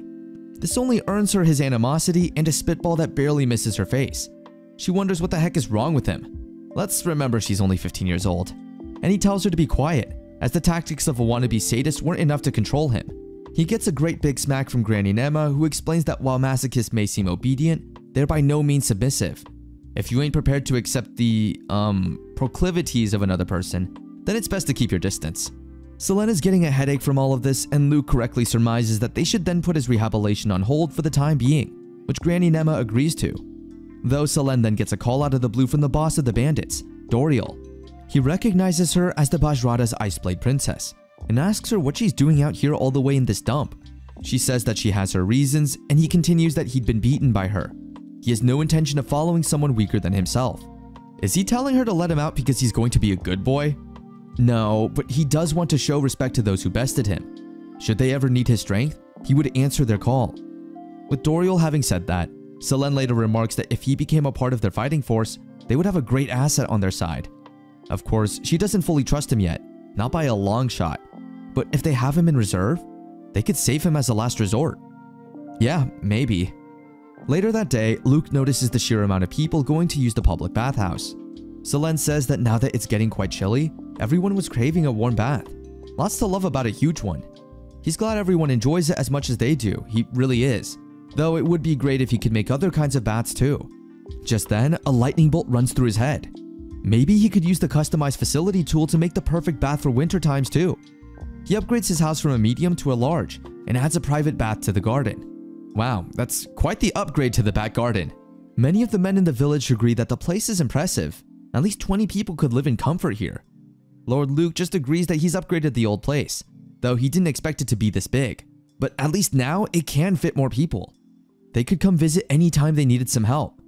This only earns her his animosity and a spitball that barely misses her face. She wonders what the heck is wrong with him. Let's remember she's only 15 years old. And he tells her to be quiet, as the tactics of a wannabe sadist weren't enough to control him. He gets a great big smack from Granny Nema, who explains that while masochists may seem obedient, they're by no means submissive. If you ain't prepared to accept the, proclivities of another person, then it's best to keep your distance. Selena's getting a headache from all of this, and Luke correctly surmises that they should then put his rehabilitation on hold for the time being, which Granny Nema agrees to. Though Selene then gets a call out of the blue from the boss of the bandits, Doriel. He recognizes her as the Bajrada's Iceblade princess, and asks her what she's doing out here all the way in this dump. She says that she has her reasons, and he continues that he'd been beaten by her. He has no intention of following someone weaker than himself. Is he telling her to let him out because he's going to be a good boy? No, but he does want to show respect to those who bested him. Should they ever need his strength, he would answer their call. With Doriel having said that, Selene later remarks that if he became a part of their fighting force, they would have a great asset on their side. Of course, she doesn't fully trust him yet, not by a long shot. But if they have him in reserve, they could save him as a last resort. Yeah, maybe. Later that day, Luke notices the sheer amount of people going to use the public bathhouse. Selene says that now that it's getting quite chilly, everyone was craving a warm bath. Lots to love about a huge one. He's glad everyone enjoys it as much as they do, he really is. Though it would be great if he could make other kinds of baths too. Just then, a lightning bolt runs through his head. Maybe he could use the customized facility tool to make the perfect bath for winter times too. He upgrades his house from a medium to a large and adds a private bath to the garden. Wow, that's quite the upgrade to the back garden. Many of the men in the village agree that the place is impressive. At least 20 people could live in comfort here. Lord Luke just agrees that he's upgraded the old place, though he didn't expect it to be this big. But at least now it can fit more people. They could come visit anytime they needed some help.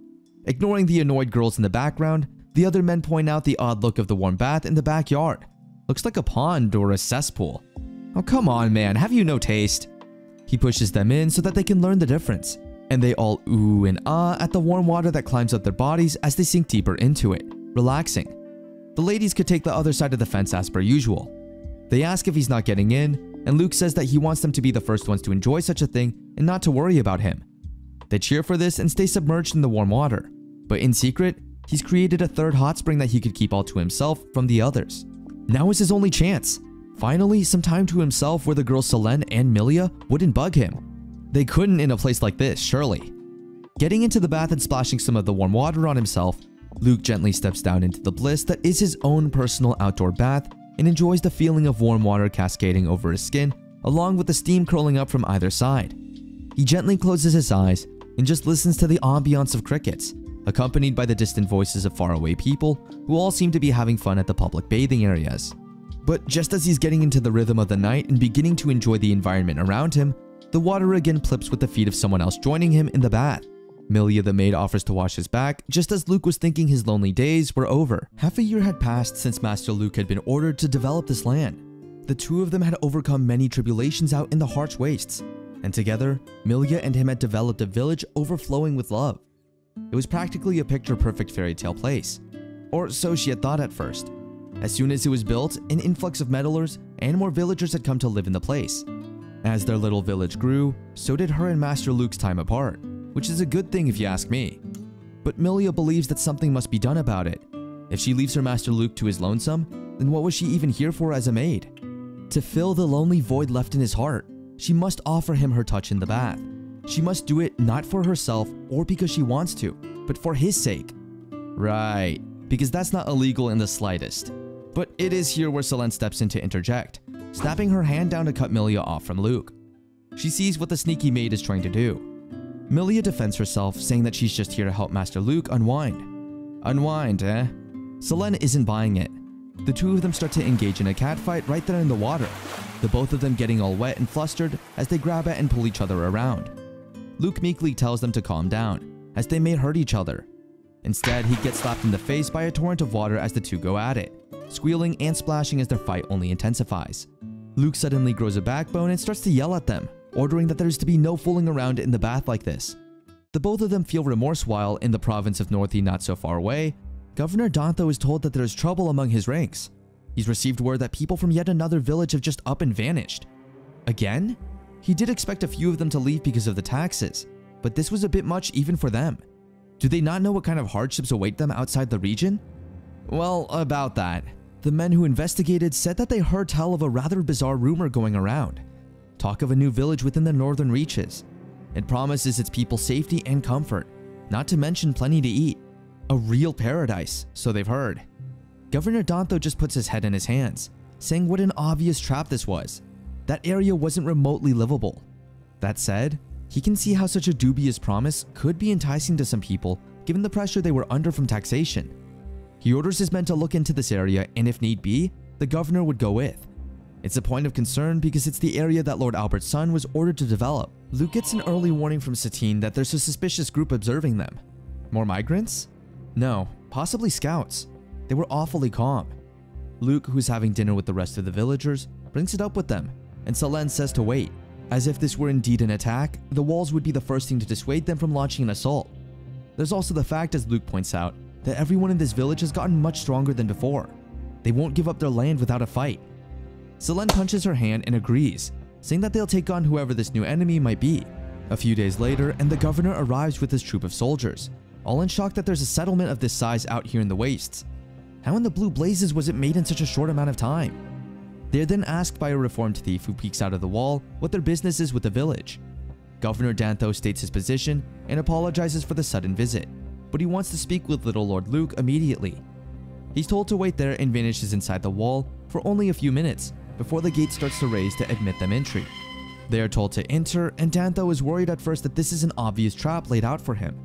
Ignoring the annoyed girls in the background, the other men point out the odd look of the warm bath in the backyard. Looks like a pond or a cesspool. Oh come on man, have you no taste? He pushes them in so that they can learn the difference, and they all ooh and ah at the warm water that climbs up their bodies as they sink deeper into it, relaxing. The ladies could take the other side of the fence as per usual. They ask if he's not getting in, and Luke says that he wants them to be the first ones to enjoy such a thing and not to worry about him. They cheer for this and stay submerged in the warm water, but in secret, he's created a third hot spring that he could keep all to himself from the others. Now is his only chance. Finally, some time to himself where the girls Selene and Milia wouldn't bug him. They couldn't in a place like this, surely. Getting into the bath and splashing some of the warm water on himself, Luke gently steps down into the bliss that is his own personal outdoor bath and enjoys the feeling of warm water cascading over his skin along with the steam curling up from either side. He gently closes his eyes and just listens to the ambiance of crickets, accompanied by the distant voices of faraway people who all seem to be having fun at the public bathing areas. But just as he's getting into the rhythm of the night and beginning to enjoy the environment around him, the water again plips with the feet of someone else joining him in the bath. Milia the maid offers to wash his back, just as Luke was thinking his lonely days were over. Half a year had passed since Master Luke had been ordered to develop this land. The two of them had overcome many tribulations out in the harsh wastes, and together, Milia and him had developed a village overflowing with love. It was practically a picture-perfect fairy tale place, or so she had thought at first. As soon as it was built, an influx of meddlers and more villagers had come to live in the place. As their little village grew, so did her and Master Luke's time apart, which is a good thing if you ask me. But Milia believes that something must be done about it. If she leaves her Master Luke to his lonesome, then what was she even here for as a maid? To fill the lonely void left in his heart, she must offer him her touch in the bath. She must do it not for herself or because she wants to, but for his sake. Right, because that's not illegal in the slightest. But it is here where Selene steps in to interject, snapping her hand down to cut Milia off from Luke. She sees what the sneaky maid is trying to do. Milia defends herself, saying that she's just here to help Master Luke unwind. Unwind, eh? Selene isn't buying it. The two of them start to engage in a catfight right there in the water, the both of them getting all wet and flustered as they grab at and pull each other around. Luke meekly tells them to calm down, as they may hurt each other. Instead, he gets slapped in the face by a torrent of water as the two go at it, squealing and splashing as their fight only intensifies. Luke suddenly grows a backbone and starts to yell at them, ordering that there is to be no fooling around in the bath like this. The both of them feel remorse while, in the province of Northy not so far away, Governor Dantho is told that there is trouble among his ranks. He's received word that people from yet another village have just up and vanished. Again? He did expect a few of them to leave because of the taxes, but this was a bit much even for them. Do they not know what kind of hardships await them outside the region? Well, about that. The men who investigated said that they heard tell of a rather bizarre rumor going around. Talk of a new village within the northern reaches. It promises its people safety and comfort, not to mention plenty to eat. A real paradise, so they've heard. Governor Dantho just puts his head in his hands, saying what an obvious trap this was. That area wasn't remotely livable. That said, he can see how such a dubious promise could be enticing to some people given the pressure they were under from taxation. He orders his men to look into this area, and if need be, the governor would go with. It's a point of concern because it's the area that Lord Albert's son was ordered to develop. Luke gets an early warning from Satine that there's a suspicious group observing them. More migrants? No, possibly scouts. They were awfully calm. Luke, who's having dinner with the rest of the villagers, brings it up with them, and Selene says to wait. As if this were indeed an attack, the walls would be the first thing to dissuade them from launching an assault. There's also the fact, as Luke points out, that everyone in this village has gotten much stronger than before. They won't give up their land without a fight. Selene punches her hand and agrees, saying that they'll take on whoever this new enemy might be. A few days later, and the governor arrives with his troop of soldiers, all in shock that there's a settlement of this size out here in the wastes. How in the blue blazes was it made in such a short amount of time? They are then asked by a reformed thief who peeks out of the wall what their business is with the village. Governor Dantho states his position and apologizes for the sudden visit, but he wants to speak with little Lord Luke immediately. He's told to wait there and vanishes inside the wall for only a few minutes before the gate starts to raise to admit them entry. They are told to enter, and Dantho is worried at first that this is an obvious trap laid out for him.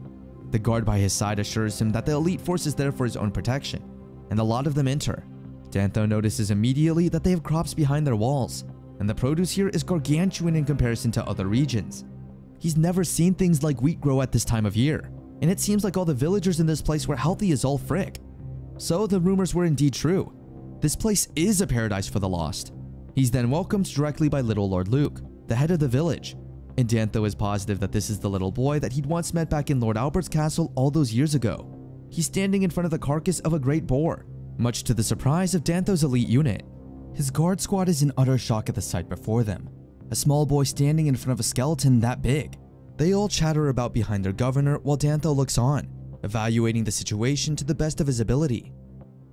The guard by his side assures him that the elite force is there for his own protection, and a lot of them enter. Dantho notices immediately that they have crops behind their walls, and the produce here is gargantuan in comparison to other regions. He's never seen things like wheat grow at this time of year, and it seems like all the villagers in this place were healthy as all frick. So the rumors were indeed true. This place is a paradise for the lost. He's then welcomed directly by little Lord Luke, the head of the village, and Dantho is positive that this is the little boy that he'd once met back in Lord Albert's castle all those years ago. He's standing in front of the carcass of a great boar, much to the surprise of Dantho's elite unit. His guard squad is in utter shock at the sight before them, a small boy standing in front of a skeleton that big. They all chatter about behind their governor while Dantho looks on, evaluating the situation to the best of his ability.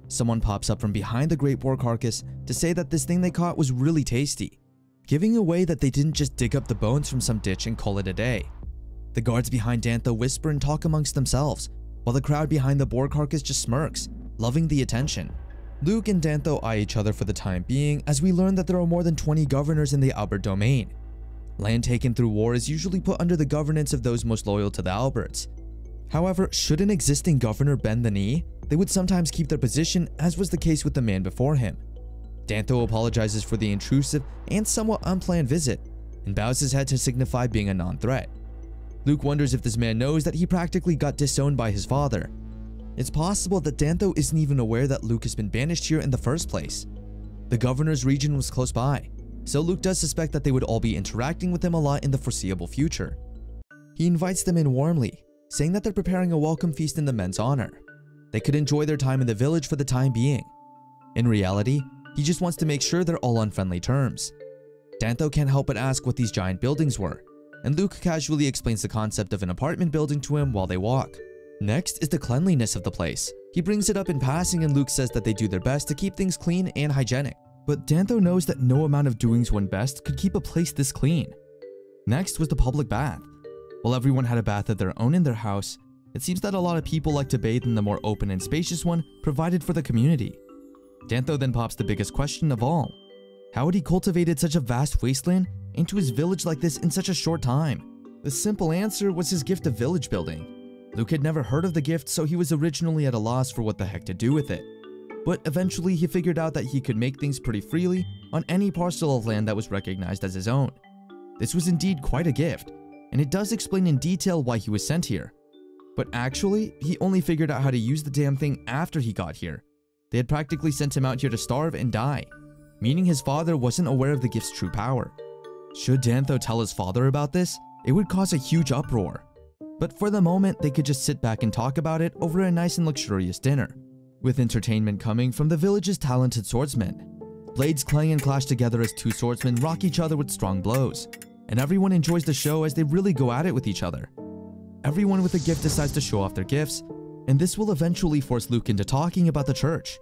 Someone pops up from behind the great boar carcass to say that this thing they caught was really tasty, giving away that they didn't just dig up the bones from some ditch and call it a day. The guards behind Dantho whisper and talk amongst themselves, while the crowd behind the boar carcass just smirks, loving the attention. Luke and Dantho eye each other for the time being as we learn that there are more than 20 governors in the Albert domain. Land taken through war is usually put under the governance of those most loyal to the Alberts. However, should an existing governor bend the knee, they would sometimes keep their position, as was the case with the man before him. Dantho apologizes for the intrusive and somewhat unplanned visit, and bows his head to signify being a non-threat. Luke wonders if this man knows that he practically got disowned by his father. It's possible that Dantho isn't even aware that Luke has been banished here in the first place. The governor's region was close by, so Luke does suspect that they would all be interacting with him a lot in the foreseeable future. He invites them in warmly, saying that they're preparing a welcome feast in the men's honor. They could enjoy their time in the village for the time being. In reality, he just wants to make sure they're all on friendly terms. Dantho can't help but ask what these giant buildings were, and Luke casually explains the concept of an apartment building to him while they walk. Next is the cleanliness of the place. He brings it up in passing, and Luke says that they do their best to keep things clean and hygienic. But Dantho knows that no amount of doing's one best could keep a place this clean. Next was the public bath. While everyone had a bath of their own in their house, it seems that a lot of people like to bathe in the more open and spacious one provided for the community. Dantho then pops the biggest question of all. How had he cultivated such a vast wasteland into his village like this in such a short time? The simple answer was his gift of village building. Luke had never heard of the gift, so he was originally at a loss for what the heck to do with it. But eventually he figured out that he could make things pretty freely on any parcel of land that was recognized as his own. This was indeed quite a gift, and it does explain in detail why he was sent here. But actually, he only figured out how to use the damn thing after he got here. They had practically sent him out here to starve and die, meaning his father wasn't aware of the gift's true power. Should Dantho tell his father about this, it would cause a huge uproar. But for the moment, they could just sit back and talk about it over a nice and luxurious dinner, with entertainment coming from the village's talented swordsmen. Blades clang and clash together as two swordsmen rock each other with strong blows, and everyone enjoys the show as they really go at it with each other. Everyone with a gift decides to show off their gifts, and this will eventually force Luke into talking about the church.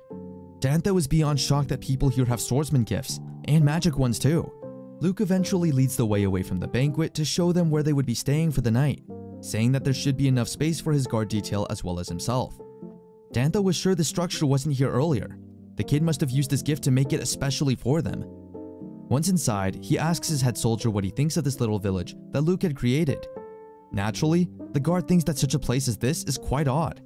Dantho is beyond shocked that people here have swordsman gifts, and magic ones too. Luke eventually leads the way away from the banquet to show them where they would be staying for the night, saying that there should be enough space for his guard detail as well as himself. Dantho was sure the structure wasn't here earlier. The kid must have used his gift to make it especially for them. Once inside, he asks his head soldier what he thinks of this little village that Luke had created. Naturally, the guard thinks that such a place as this is quite odd.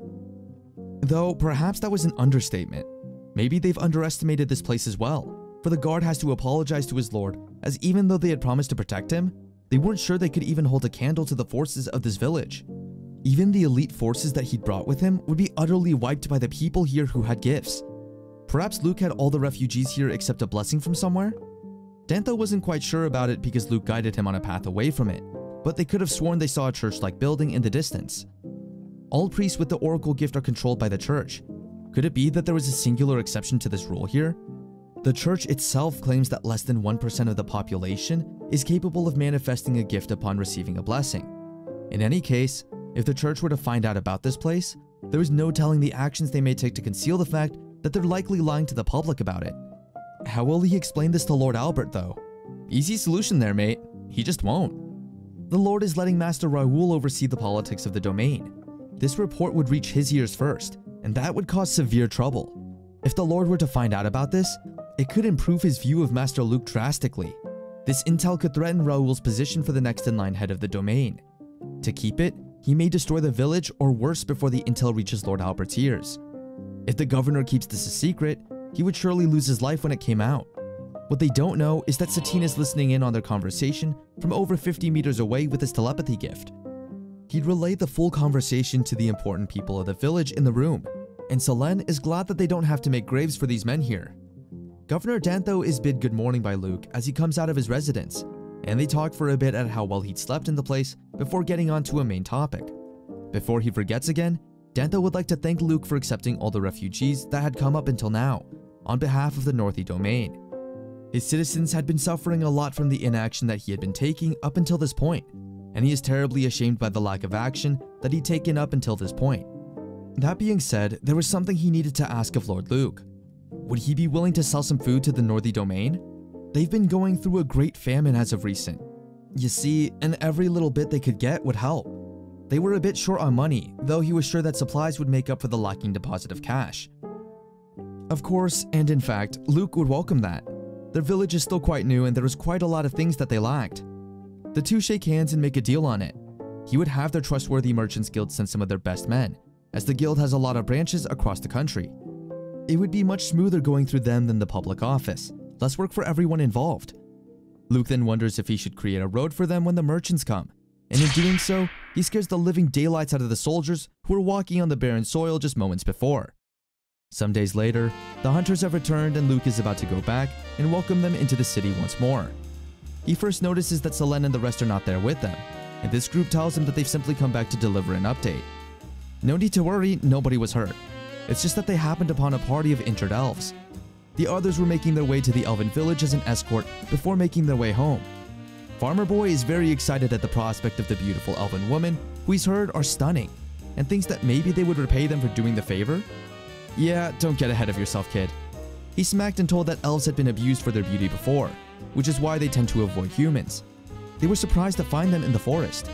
Though perhaps that was an understatement. Maybe they've underestimated this place as well, for the guard has to apologize to his lord, as even though they had promised to protect him, they weren't sure they could even hold a candle to the forces of this village. Even the elite forces that he'd brought with him would be utterly wiped by the people here who had gifts. Perhaps Luke had all the refugees here except a blessing from somewhere? Dantho wasn't quite sure about it because Luke guided him on a path away from it, but they could have sworn they saw a church-like building in the distance. All priests with the oracle gift are controlled by the church. Could it be that there was a singular exception to this rule here? The church itself claims that less than 1% of the population is capable of manifesting a gift upon receiving a blessing. In any case, if the church were to find out about this place, there is no telling the actions they may take to conceal the fact that they're likely lying to the public about it. How will he explain this to Lord Albert though? Easy solution there, mate. He just won't. The Lord is letting Master Raoul oversee the politics of the domain. This report would reach his ears first, and that would cause severe trouble. If the Lord were to find out about this, it could improve his view of Master Luke drastically. This intel could threaten Raoul's position for the next in line head of the domain. To keep it, he may destroy the village or worse before the intel reaches Lord Albert's ears. If the governor keeps this a secret, he would surely lose his life when it came out. What they don't know is that Satine is listening in on their conversation from over 50 meters away with his telepathy gift. He'd relay the full conversation to the important people of the village in the room, and Selene is glad that they don't have to make graves for these men here. Governor Dantho is bid good morning by Luke as he comes out of his residence, and they talk for a bit at how well he'd slept in the place before getting on to a main topic. Before he forgets again, Dantho would like to thank Luke for accepting all the refugees that had come up until now, on behalf of the Northy domain. His citizens had been suffering a lot from the inaction that he had been taking up until this point, and he is terribly ashamed by the lack of action that he'd taken up until this point. That being said, there was something he needed to ask of Lord Luke. Would he be willing to sell some food to the Northy domain? They've been going through a great famine as of recent. You see, and every little bit they could get would help. They were a bit short on money, though he was sure that supplies would make up for the lacking deposit of cash. Of course, and in fact, Luke would welcome that. Their village is still quite new and there was quite a lot of things that they lacked. The two shake hands and make a deal on it. He would have their trustworthy merchants guild send some of their best men, as the guild has a lot of branches across the country. It would be much smoother going through them than the public office, less work for everyone involved. Luke then wonders if he should create a road for them when the merchants come, and in doing so, he scares the living daylights out of the soldiers who were walking on the barren soil just moments before. Some days later, the hunters have returned and Luke is about to go back and welcome them into the city once more. He first notices that Selene and the rest are not there with them, and this group tells him that they've simply come back to deliver an update. No need to worry, nobody was hurt. It's just that they happened upon a party of injured elves. The others were making their way to the elven village as an escort before making their way home. Farmer Boy is very excited at the prospect of the beautiful elven woman who he's heard are stunning, and thinks that maybe they would repay them for doing the favor. Yeah, don't get ahead of yourself, kid. He's smacked and told that elves had been abused for their beauty before, which is why they tend to avoid humans. They were surprised to find them in the forest.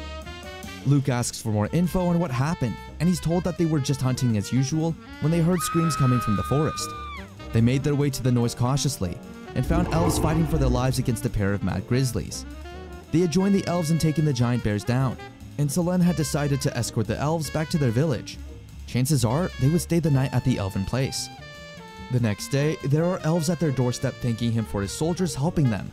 Luke asks for more info on what happened, and he's told that they were just hunting as usual when they heard screams coming from the forest. They made their way to the noise cautiously, and found elves fighting for their lives against a pair of mad grizzlies. They had joined the elves and taken the giant bears down, and Selene had decided to escort the elves back to their village. Chances are they would stay the night at the elven place. The next day, there are elves at their doorstep thanking him for his soldiers helping them.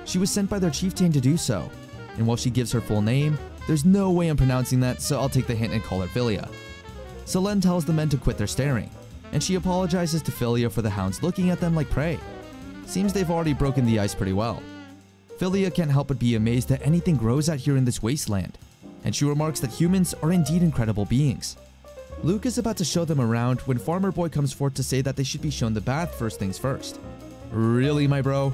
She was sent by their chieftain to do so, and while she gives her full name, there's no way I'm pronouncing that, so I'll take the hint and call her Philia. Selene tells the men to quit their staring, and she apologizes to Philia for the hounds looking at them like prey. Seems they've already broken the ice pretty well. Philia can't help but be amazed that anything grows out here in this wasteland, and she remarks that humans are indeed incredible beings. Luke is about to show them around when Farmer Boy comes forth to say that they should be shown the bath first things first. Really, my bro?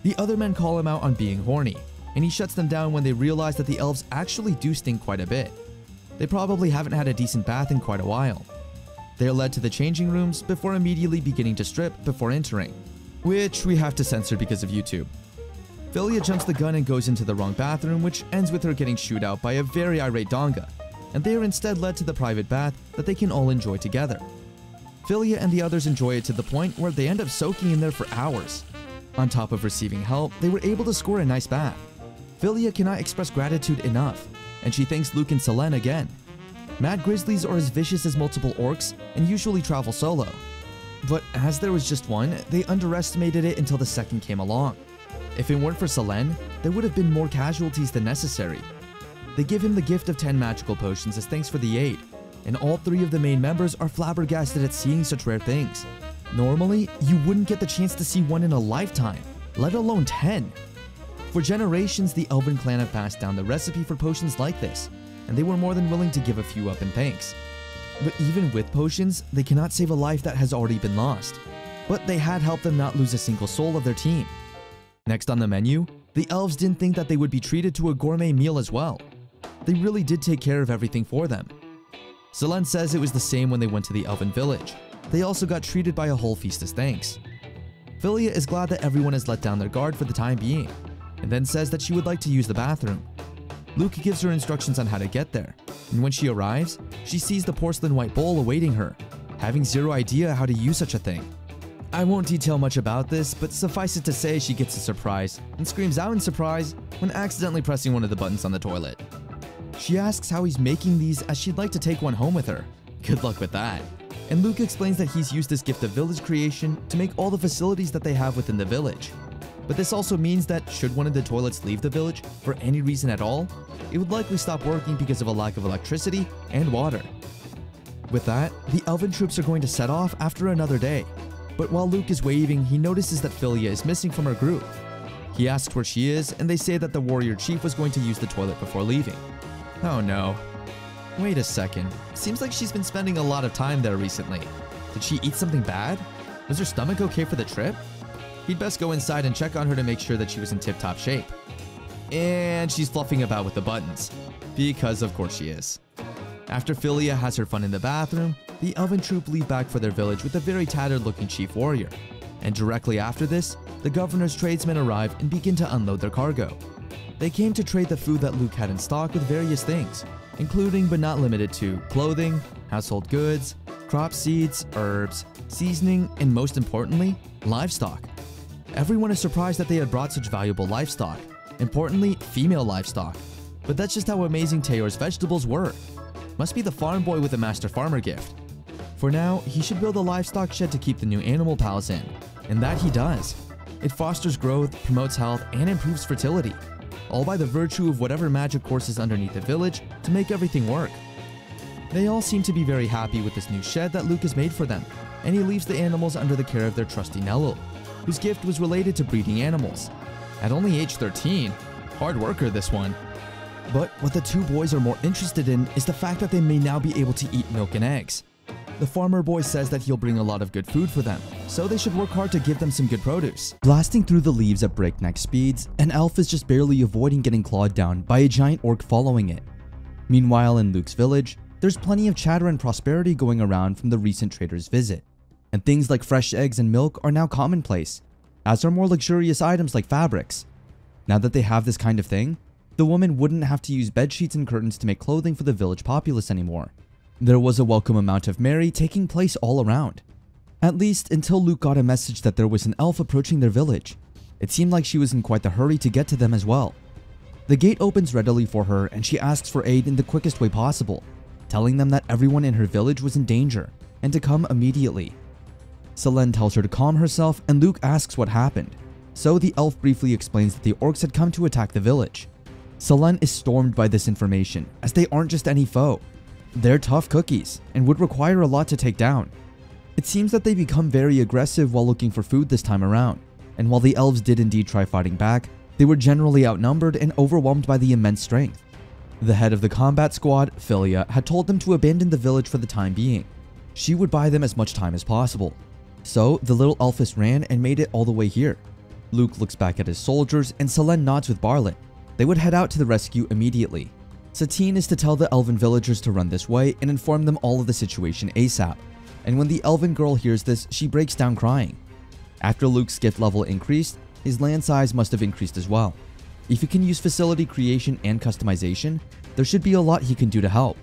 The other men call him out on being horny, and he shuts them down when they realize that the elves actually do stink quite a bit. They probably haven't had a decent bath in quite a while. They are led to the changing rooms before immediately beginning to strip before entering, which we have to censor because of YouTube. Philia jumps the gun and goes into the wrong bathroom, which ends with her getting shooed out by a very irate Donga, and they are instead led to the private bath that they can all enjoy together. Philia and the others enjoy it to the point where they end up soaking in there for hours. On top of receiving help, they were able to score a nice bath. Philia cannot express gratitude enough, and she thanks Luke and Selene again. Mad grizzlies are as vicious as multiple orcs and usually travel solo. But as there was just one, they underestimated it until the second came along. If it weren't for Selene, there would have been more casualties than necessary. They give him the gift of 10 magical potions as thanks for the aid, and all 3 of the main members are flabbergasted at seeing such rare things. Normally, you wouldn't get the chance to see one in a lifetime, let alone 10. For generations, the Elven clan have passed down the recipe for potions like this, and they were more than willing to give a few up in thanks. But even with potions, they cannot save a life that has already been lost. But they had helped them not lose a single soul of their team. Next on the menu, the elves didn't think that they would be treated to a gourmet meal as well. They really did take care of everything for them. Selene says it was the same when they went to the elven village. They also got treated by a whole feast as thanks. Philia is glad that everyone has let down their guard for the time being, and then says that she would like to use the bathroom. Luke gives her instructions on how to get there, and when she arrives, she sees the porcelain white bowl awaiting her, having zero idea how to use such a thing. I won't detail much about this, but suffice it to say she gets a surprise and screams out in surprise when accidentally pressing one of the buttons on the toilet. She asks how he's making these as she'd like to take one home with her. Good luck with that. And Luke explains that he's used this gift of village creation to make all the facilities that they have within the village. But this also means that should one of the toilets leave the village for any reason at all, it would likely stop working because of a lack of electricity and water. With that, the elven troops are going to set off after another day. But while Luke is waving, he notices that Philia is missing from her group. He asks where she is, and they say that the warrior chief was going to use the toilet before leaving. Oh no. Wait a second. Seems like she's been spending a lot of time there recently. Did she eat something bad? Was her stomach okay for the trip? He'd best go inside and check on her to make sure that she was in tip-top shape. And she's fluffing about with the buttons. Because of course she is. After Philia has her fun in the bathroom, the elven troop leave back for their village with a very tattered looking chief warrior. And directly after this, the governor's tradesmen arrive and begin to unload their cargo. They came to trade the food that Luke had in stock with various things, including but not limited to clothing, household goods, crop seeds, herbs, seasoning, and most importantly, livestock. Everyone is surprised that they had brought such valuable livestock, Importantly, female livestock. But that's just how amazing Teor's vegetables were. Must be the farm boy with a master farmer gift. For now, he should build a livestock shed to keep the new animal pals in, and that he does. It fosters growth, promotes health, and improves fertility, all by the virtue of whatever magic course is underneath the village to make everything work. They all seem to be very happy with this new shed that Luke has made for them, and he leaves the animals under the care of their trusty Nello, whose gift was related to breeding animals. At only age 13, hard worker this one. But what the two boys are more interested in is the fact that they may now be able to eat milk and eggs. The farmer boy says that he'll bring a lot of good food for them, so they should work hard to give them some good produce. Blasting through the leaves at breakneck speeds, an elf is just barely avoiding getting clawed down by a giant orc following it. Meanwhile, in Luke's village, there's plenty of chatter and prosperity going around from the recent trader's visit, and things like fresh eggs and milk are now commonplace, as are more luxurious items like fabrics. Now that they have this kind of thing, the woman wouldn't have to use bedsheets and curtains to make clothing for the village populace anymore. There was a welcome amount of merry taking place all around. At least until Luke got a message that there was an elf approaching their village. It seemed like she was in quite the hurry to get to them as well. The gate opens readily for her and she asks for aid in the quickest way possible, telling them that everyone in her village was in danger and to come immediately. Selene tells her to calm herself and Luke asks what happened, so the elf briefly explains that the orcs had come to attack the village. Selene is stormed by this information as they aren't just any foe. They're tough cookies and would require a lot to take down. It seems that they become very aggressive while looking for food this time around, and while the elves did indeed try fighting back, they were generally outnumbered and overwhelmed by the immense strength. The head of the combat squad, Philia, had told them to abandon the village for the time being. She would buy them as much time as possible. So the little elfess ran and made it all the way here. Luke looks back at his soldiers and Selene nods with Barlet. They would head out to the rescue immediately. Satine is to tell the elven villagers to run this way and inform them all of the situation ASAP. And when the elven girl hears this, she breaks down crying. After Luke's gift level increased, his land size must have increased as well. If he can use facility creation and customization, there should be a lot he can do to help.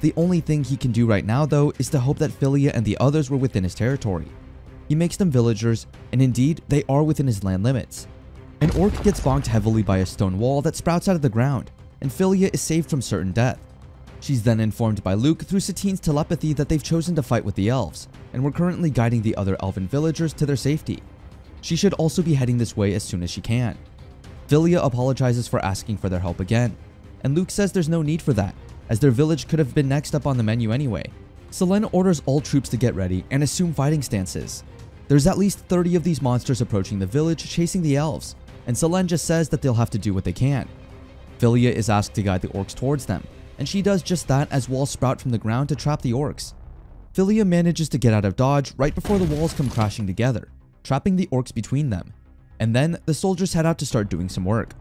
The only thing he can do right now though is to hope that Philia and the others were within his territory. He makes them villagers, and indeed, they are within his land limits. An orc gets bonked heavily by a stone wall that sprouts out of the ground, and Philia is saved from certain death. She's then informed by Luke through Satine's telepathy that they've chosen to fight with the elves, and were currently guiding the other elven villagers to their safety. She should also be heading this way as soon as she can. Philia apologizes for asking for their help again, and Luke says there's no need for that, as their village could have been next up on the menu anyway. Selene orders all troops to get ready and assume fighting stances. There's at least 30 of these monsters approaching the village chasing the elves, and Selene just says that they'll have to do what they can. Philia is asked to guide the orcs towards them, and she does just that as walls sprout from the ground to trap the orcs. Philia manages to get out of dodge right before the walls come crashing together, trapping the orcs between them. And then the soldiers head out to start doing some work.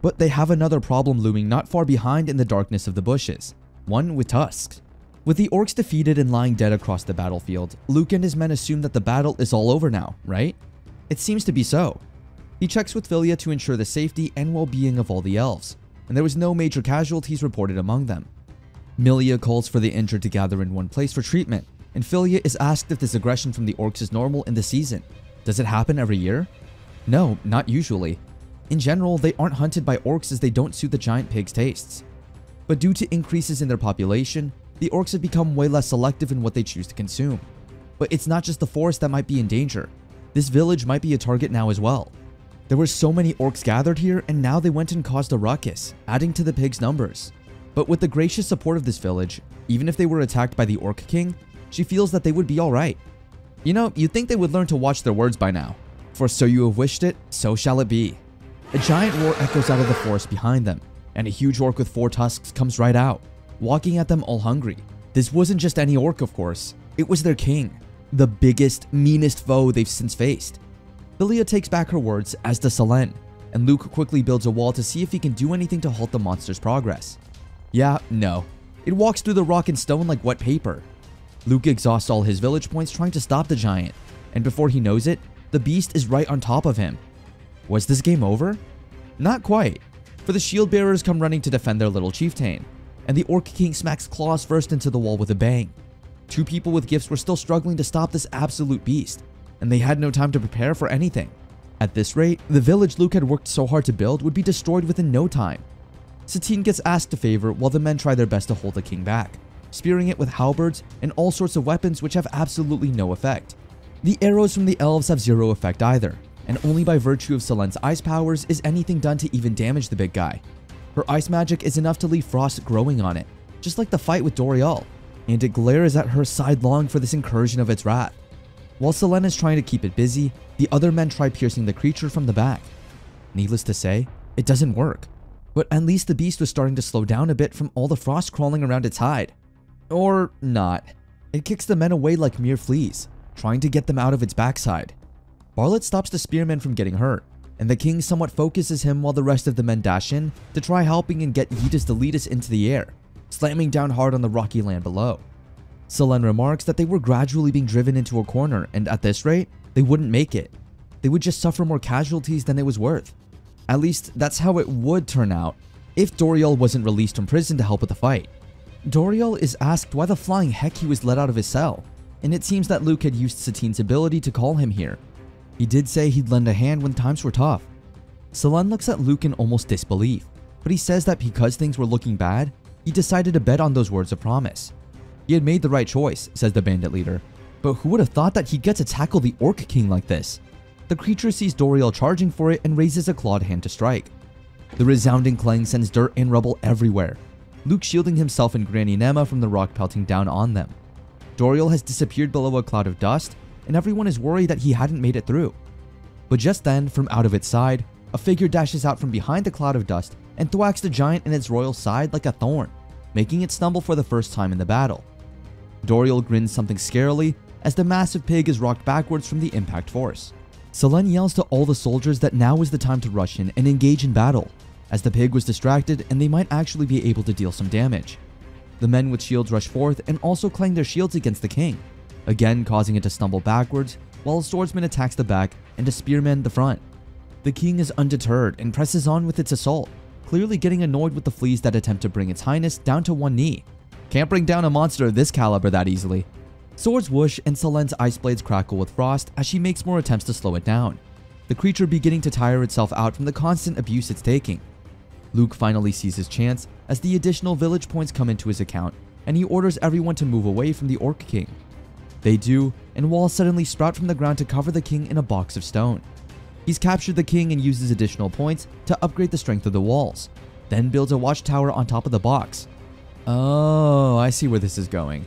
But they have another problem looming not far behind in the darkness of the bushes, one with tusks. With the orcs defeated and lying dead across the battlefield, Luke and his men assume that the battle is all over now, right? It seems to be so. He checks with Philia to ensure the safety and well-being of all the elves, and there was no major casualties reported among them. Milia calls for the injured to gather in one place for treatment, and Philia is asked if this aggression from the orcs is normal in the season. Does it happen every year? No, not usually. In general, they aren't hunted by orcs as they don't suit the giant pig's tastes. But due to increases in their population, the orcs have become way less selective in what they choose to consume. But it's not just the forest that might be in danger. This village might be a target now as well. There were so many orcs gathered here, and now they went and caused a ruckus, adding to the pigs' numbers. But with the gracious support of this village, even if they were attacked by the Orc King, she feels that they would be alright. You know, you'd think they would learn to watch their words by now. For so you have wished it, so shall it be. A giant roar echoes out of the forest behind them, and a huge orc with 4 tusks comes right out, walking at them all hungry. This wasn't just any orc, of course. It was their king, the biggest, meanest foe they've since faced. Philia takes back her words, as does Selene, and Luke quickly builds a wall to see if he can do anything to halt the monster's progress. Yeah, no. It walks through the rock and stone like wet paper. Luke exhausts all his village points trying to stop the giant, and before he knows it, the beast is right on top of him. Was this game over? Not quite, for the shield bearers come running to defend their little chieftain, and the Orc King smacks claws first into the wall with a bang. 2 people with gifts were still struggling to stop this absolute beast, and they had no time to prepare for anything. At this rate, the village Luke had worked so hard to build would be destroyed within no time. Satine gets asked a favor while the men try their best to hold the king back, spearing it with halberds and all sorts of weapons which have absolutely no effect. The arrows from the elves have zero effect either, and only by virtue of Selene's ice powers is anything done to even damage the big guy. Her ice magic is enough to leave frost growing on it, just like the fight with Doriel, and it glares at her sidelong for this incursion of its wrath. While Selene is trying to keep it busy, the other men try piercing the creature from the back. Needless to say, it doesn't work, but at least the beast was starting to slow down a bit from all the frost crawling around its hide. Or not. It kicks the men away like mere fleas, trying to get them out of its backside. Barlet stops the spearmen from getting hurt, and the king somewhat focuses him while the rest of the men dash in to try helping and get Yeetus Deletus into the air, slamming down hard on the rocky land below. Selene remarks that they were gradually being driven into a corner, and at this rate, they wouldn't make it. They would just suffer more casualties than it was worth. At least, that's how it would turn out if Doriel wasn't released from prison to help with the fight. Doriel is asked why the flying heck he was let out of his cell, and it seems that Luke had used Satine's ability to call him here. He did say he'd lend a hand when times were tough. Selene looks at Luke in almost disbelief, but he says that because things were looking bad, he decided to bet on those words of promise. He had made the right choice, says the bandit leader, but who would have thought that he'd get to tackle the Orc King like this? The creature sees Doriel charging for it and raises a clawed hand to strike. The resounding clang sends dirt and rubble everywhere, Luke shielding himself and Granny Nema from the rock pelting down on them. Doriel has disappeared below a cloud of dust, and everyone is worried that he hadn't made it through. But just then, from out of its side, a figure dashes out from behind the cloud of dust and thwacks the giant in its royal side like a thorn, making it stumble for the first time in the battle. Doriel grins something scarily as the massive pig is rocked backwards from the impact force. Selene yells to all the soldiers that now is the time to rush in and engage in battle, as the pig was distracted and they might actually be able to deal some damage. The men with shields rush forth and also clang their shields against the king, again causing it to stumble backwards, while a swordsman attacks the back and a spearman the front. The king is undeterred and presses on with its assault, clearly getting annoyed with the fleas that attempt to bring its highness down to one knee. Can't bring down a monster of this caliber that easily. Swords whoosh and Selene's ice blades crackle with frost as she makes more attempts to slow it down, the creature beginning to tire itself out from the constant abuse it's taking. Luke finally sees his chance as the additional village points come into his account, and he orders everyone to move away from the Orc King. They do, and walls suddenly sprout from the ground to cover the king in a box of stone. He's captured the king and uses additional points to upgrade the strength of the walls, then builds a watchtower on top of the box. Oh, I see where this is going.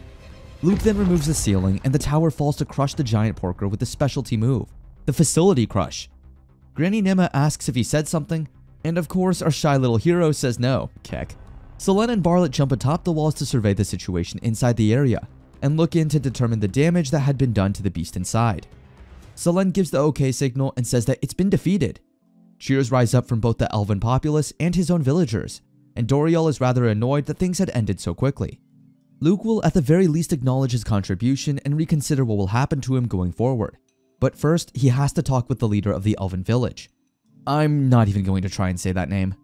Luke then removes the ceiling and the tower falls to crush the giant porker with a specialty move, the Facility Crush. Granny Nema asks if he said something, and of course our shy little hero says no, keck. Selene and Barlet jump atop the walls to survey the situation inside the area, and look in to determine the damage that had been done to the beast inside. Selene gives the OK signal and says that it's been defeated. Cheers rise up from both the elven populace and his own villagers, and Doriel is rather annoyed that things had ended so quickly. Luke will at the very least acknowledge his contribution and reconsider what will happen to him going forward. But first, he has to talk with the leader of the elven village. I'm not even going to try and say that name.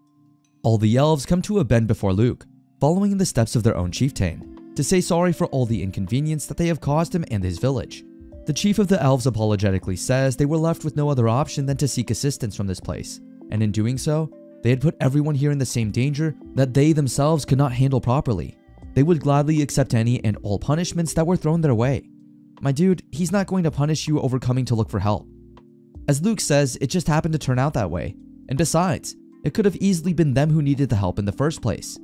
All the elves come to a bend before Luke, following in the steps of their own chieftain, to say sorry for all the inconvenience that they have caused him and his village. The chief of the elves apologetically says they were left with no other option than to seek assistance from this place, and in doing so, they had put everyone here in the same danger that they themselves could not handle properly. They would gladly accept any and all punishments that were thrown their way. My dude, he's not going to punish you over coming to look for help. As Luke says, it just happened to turn out that way, and besides, it could have easily been them who needed the help in the first place.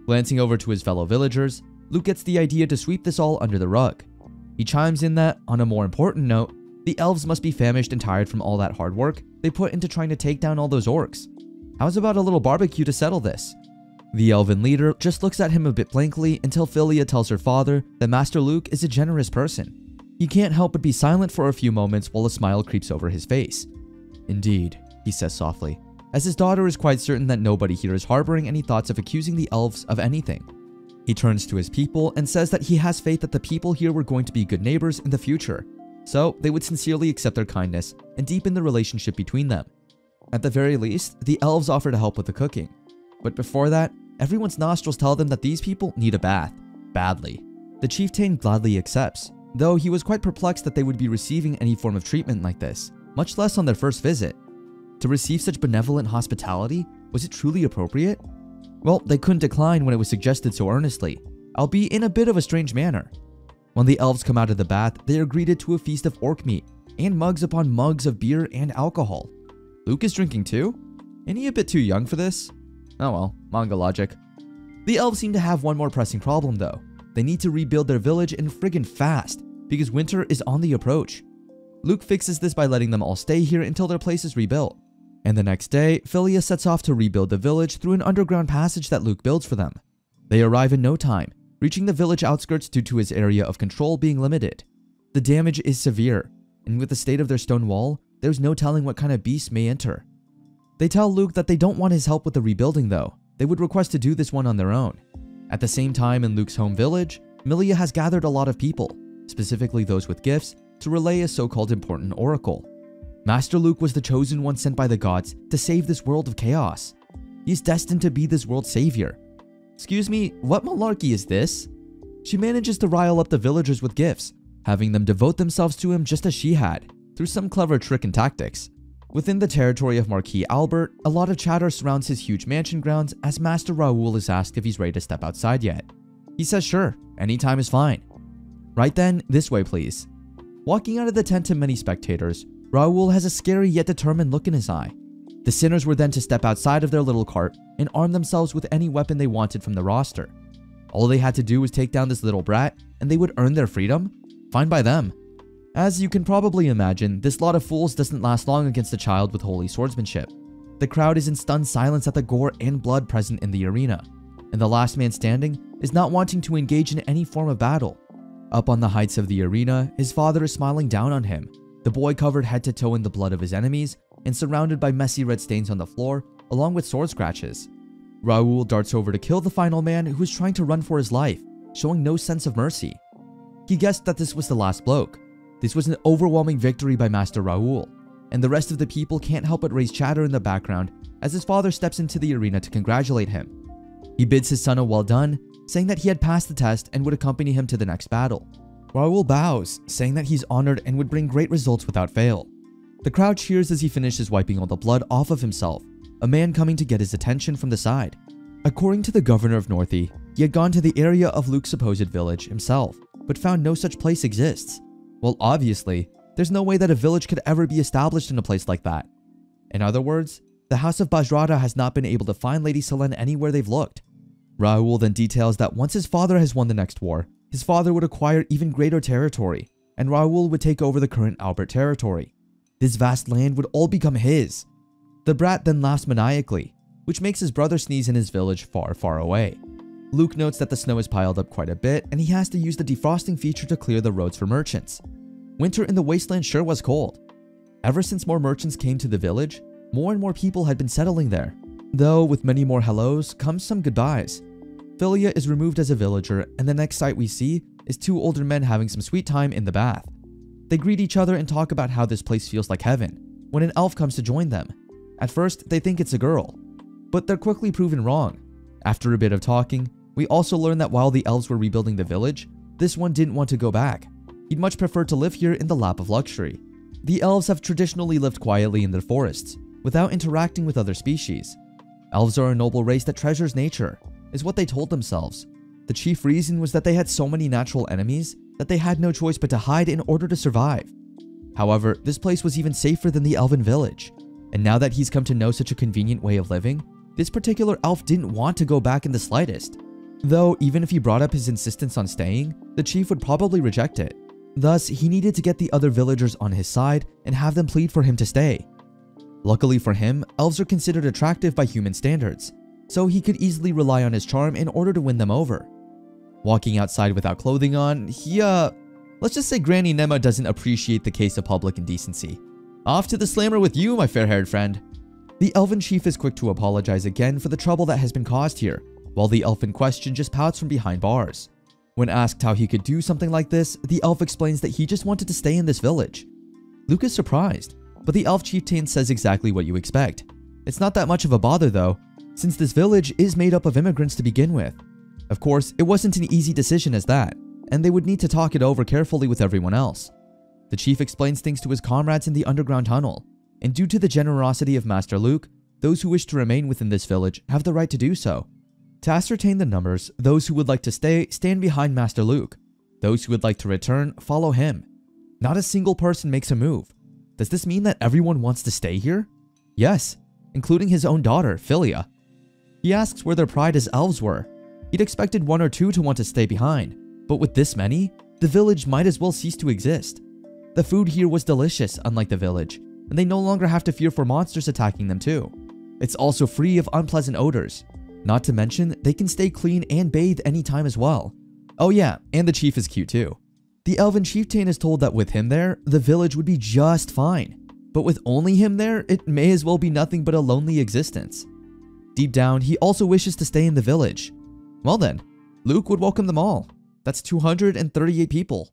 Glancing over to his fellow villagers, Luke gets the idea to sweep this all under the rug. He chimes in that, on a more important note, the elves must be famished and tired from all that hard work they put into trying to take down all those orcs. How's about a little barbecue to settle this? The elven leader just looks at him a bit blankly until Philia tells her father that Master Luke is a generous person. He can't help but be silent for a few moments while a smile creeps over his face. Indeed, he says softly, as his daughter is quite certain that nobody here is harboring any thoughts of accusing the elves of anything. He turns to his people and says that he has faith that the people here were going to be good neighbors in the future, so they would sincerely accept their kindness and deepen the relationship between them. At the very least, the elves offer to help with the cooking. But before that, everyone's nostrils tell them that these people need a bath, badly. The chieftain gladly accepts, though he was quite perplexed that they would be receiving any form of treatment like this, much less on their first visit. To receive such benevolent hospitality, was it truly appropriate? Well, they couldn't decline when it was suggested so earnestly, albeit in a bit of a strange manner. When the elves come out of the bath, they are greeted to a feast of orc meat and mugs upon mugs of beer and alcohol. Luke is drinking too? Ain't he a bit too young for this? Oh well, manga logic. The elves seem to have one more pressing problem though. They need to rebuild their village and friggin' fast, because winter is on the approach. Luke fixes this by letting them all stay here until their place is rebuilt. And the next day, Philia sets off to rebuild the village through an underground passage that Luke builds for them. They arrive in no time, reaching the village outskirts due to his area of control being limited. The damage is severe, and with the state of their stone wall, there's no telling what kind of beast may enter. They tell Luke that they don't want his help with the rebuilding though. They would request to do this one on their own. At the same time in Luke's home village, Milia has gathered a lot of people, specifically those with gifts, to relay a so-called important oracle. Master Luke was the chosen one sent by the gods to save this world of chaos. He is destined to be this world's savior. Excuse me, what malarkey is this? She manages to rile up the villagers with gifts, having them devote themselves to him just as she had, through some clever trick and tactics. Within the territory of Marquis Albert, a lot of chatter surrounds his huge mansion grounds as Master Raoul is asked if he's ready to step outside yet. He says sure, anytime is fine. Right then, this way please. Walking out of the tent to many spectators, Raoul has a scary yet determined look in his eye. The sinners were then to step outside of their little cart and arm themselves with any weapon they wanted from the roster. All they had to do was take down this little brat and they would earn their freedom? Fine by them. As you can probably imagine, this lot of fools doesn't last long against a child with holy swordsmanship. The crowd is in stunned silence at the gore and blood present in the arena, and the last man standing is not wanting to engage in any form of battle. Up on the heights of the arena, his father is smiling down on him, the boy covered head to toe in the blood of his enemies and surrounded by messy red stains on the floor along with sword scratches. Raoul darts over to kill the final man who is trying to run for his life, showing no sense of mercy. He guessed that this was the last bloke. This was an overwhelming victory by Master Raoul, and the rest of the people can't help but raise chatter in the background as his father steps into the arena to congratulate him. He bids his son a well done, saying that he had passed the test and would accompany him to the next battle. Raoul bows, saying that he's honored and would bring great results without fail. The crowd cheers as he finishes wiping all the blood off of himself, a man coming to get his attention from the side. According to the governor of Northie, he had gone to the area of Luke's supposed village himself, but found no such place exists. Well, obviously, there's no way that a village could ever be established in a place like that. In other words, the House of Bajrata has not been able to find Lady Selene anywhere they've looked. Raoul then details that once his father has won the next war, his father would acquire even greater territory, and Raoul would take over the current Albert territory. This vast land would all become his. The brat then laughs maniacally, which makes his brother sneeze in his village far, far away. Luke notes that the snow has piled up quite a bit and he has to use the defrosting feature to clear the roads for merchants. Winter in the wasteland sure was cold. Ever since more merchants came to the village, more and more people had been settling there. Though with many more hellos comes some goodbyes. Philia is removed as a villager and the next sight we see is two older men having some sweet time in the bath. They greet each other and talk about how this place feels like heaven, when an elf comes to join them. At first, they think it's a girl, but they're quickly proven wrong. After a bit of talking, we also learn that while the elves were rebuilding the village, this one didn't want to go back. He'd much prefer to live here in the lap of luxury. The elves have traditionally lived quietly in their forests, without interacting with other species. Elves are a noble race that treasures nature, is what they told themselves. The chief reason was that they had so many natural enemies that they had no choice but to hide in order to survive. However, this place was even safer than the elven village, and now that he's come to know such a convenient way of living, this particular elf didn't want to go back in the slightest. Though, even if he brought up his insistence on staying, the chief would probably reject it. Thus, he needed to get the other villagers on his side and have them plead for him to stay. Luckily for him, elves are considered attractive by human standards, so he could easily rely on his charm in order to win them over. Walking outside without clothing on, let's just say Granny Nema doesn't appreciate the case of public indecency. Off to the slammer with you, my fair-haired friend. The elven chief is quick to apologize again for the trouble that has been caused here, while the elf in question just pouts from behind bars. When asked how he could do something like this, the elf explains that he just wanted to stay in this village. Luke is surprised, but the elf chieftain says exactly what you expect. It's not that much of a bother though, since this village is made up of immigrants to begin with. Of course, it wasn't an easy decision as that, and they would need to talk it over carefully with everyone else. The chief explains things to his comrades in the underground tunnel, and due to the generosity of Master Luke, those who wish to remain within this village have the right to do so. To ascertain the numbers, those who would like to stay stand behind Master Luke. Those who would like to return follow him. Not a single person makes a move. Does this mean that everyone wants to stay here? Yes, including his own daughter, Philia. He asks where their pride as elves were. He'd expected 1 or 2 to want to stay behind, but with this many, the village might as well cease to exist. The food here was delicious, unlike the village, and they no longer have to fear for monsters attacking them too. It's also free of unpleasant odors. Not to mention, they can stay clean and bathe anytime as well. Oh yeah, and the chief is cute too. The elven chieftain is told that with him there, the village would be just fine. But with only him there, it may as well be nothing but a lonely existence. Deep down, he also wishes to stay in the village. Well then, Luke would welcome them all. That's 238 people.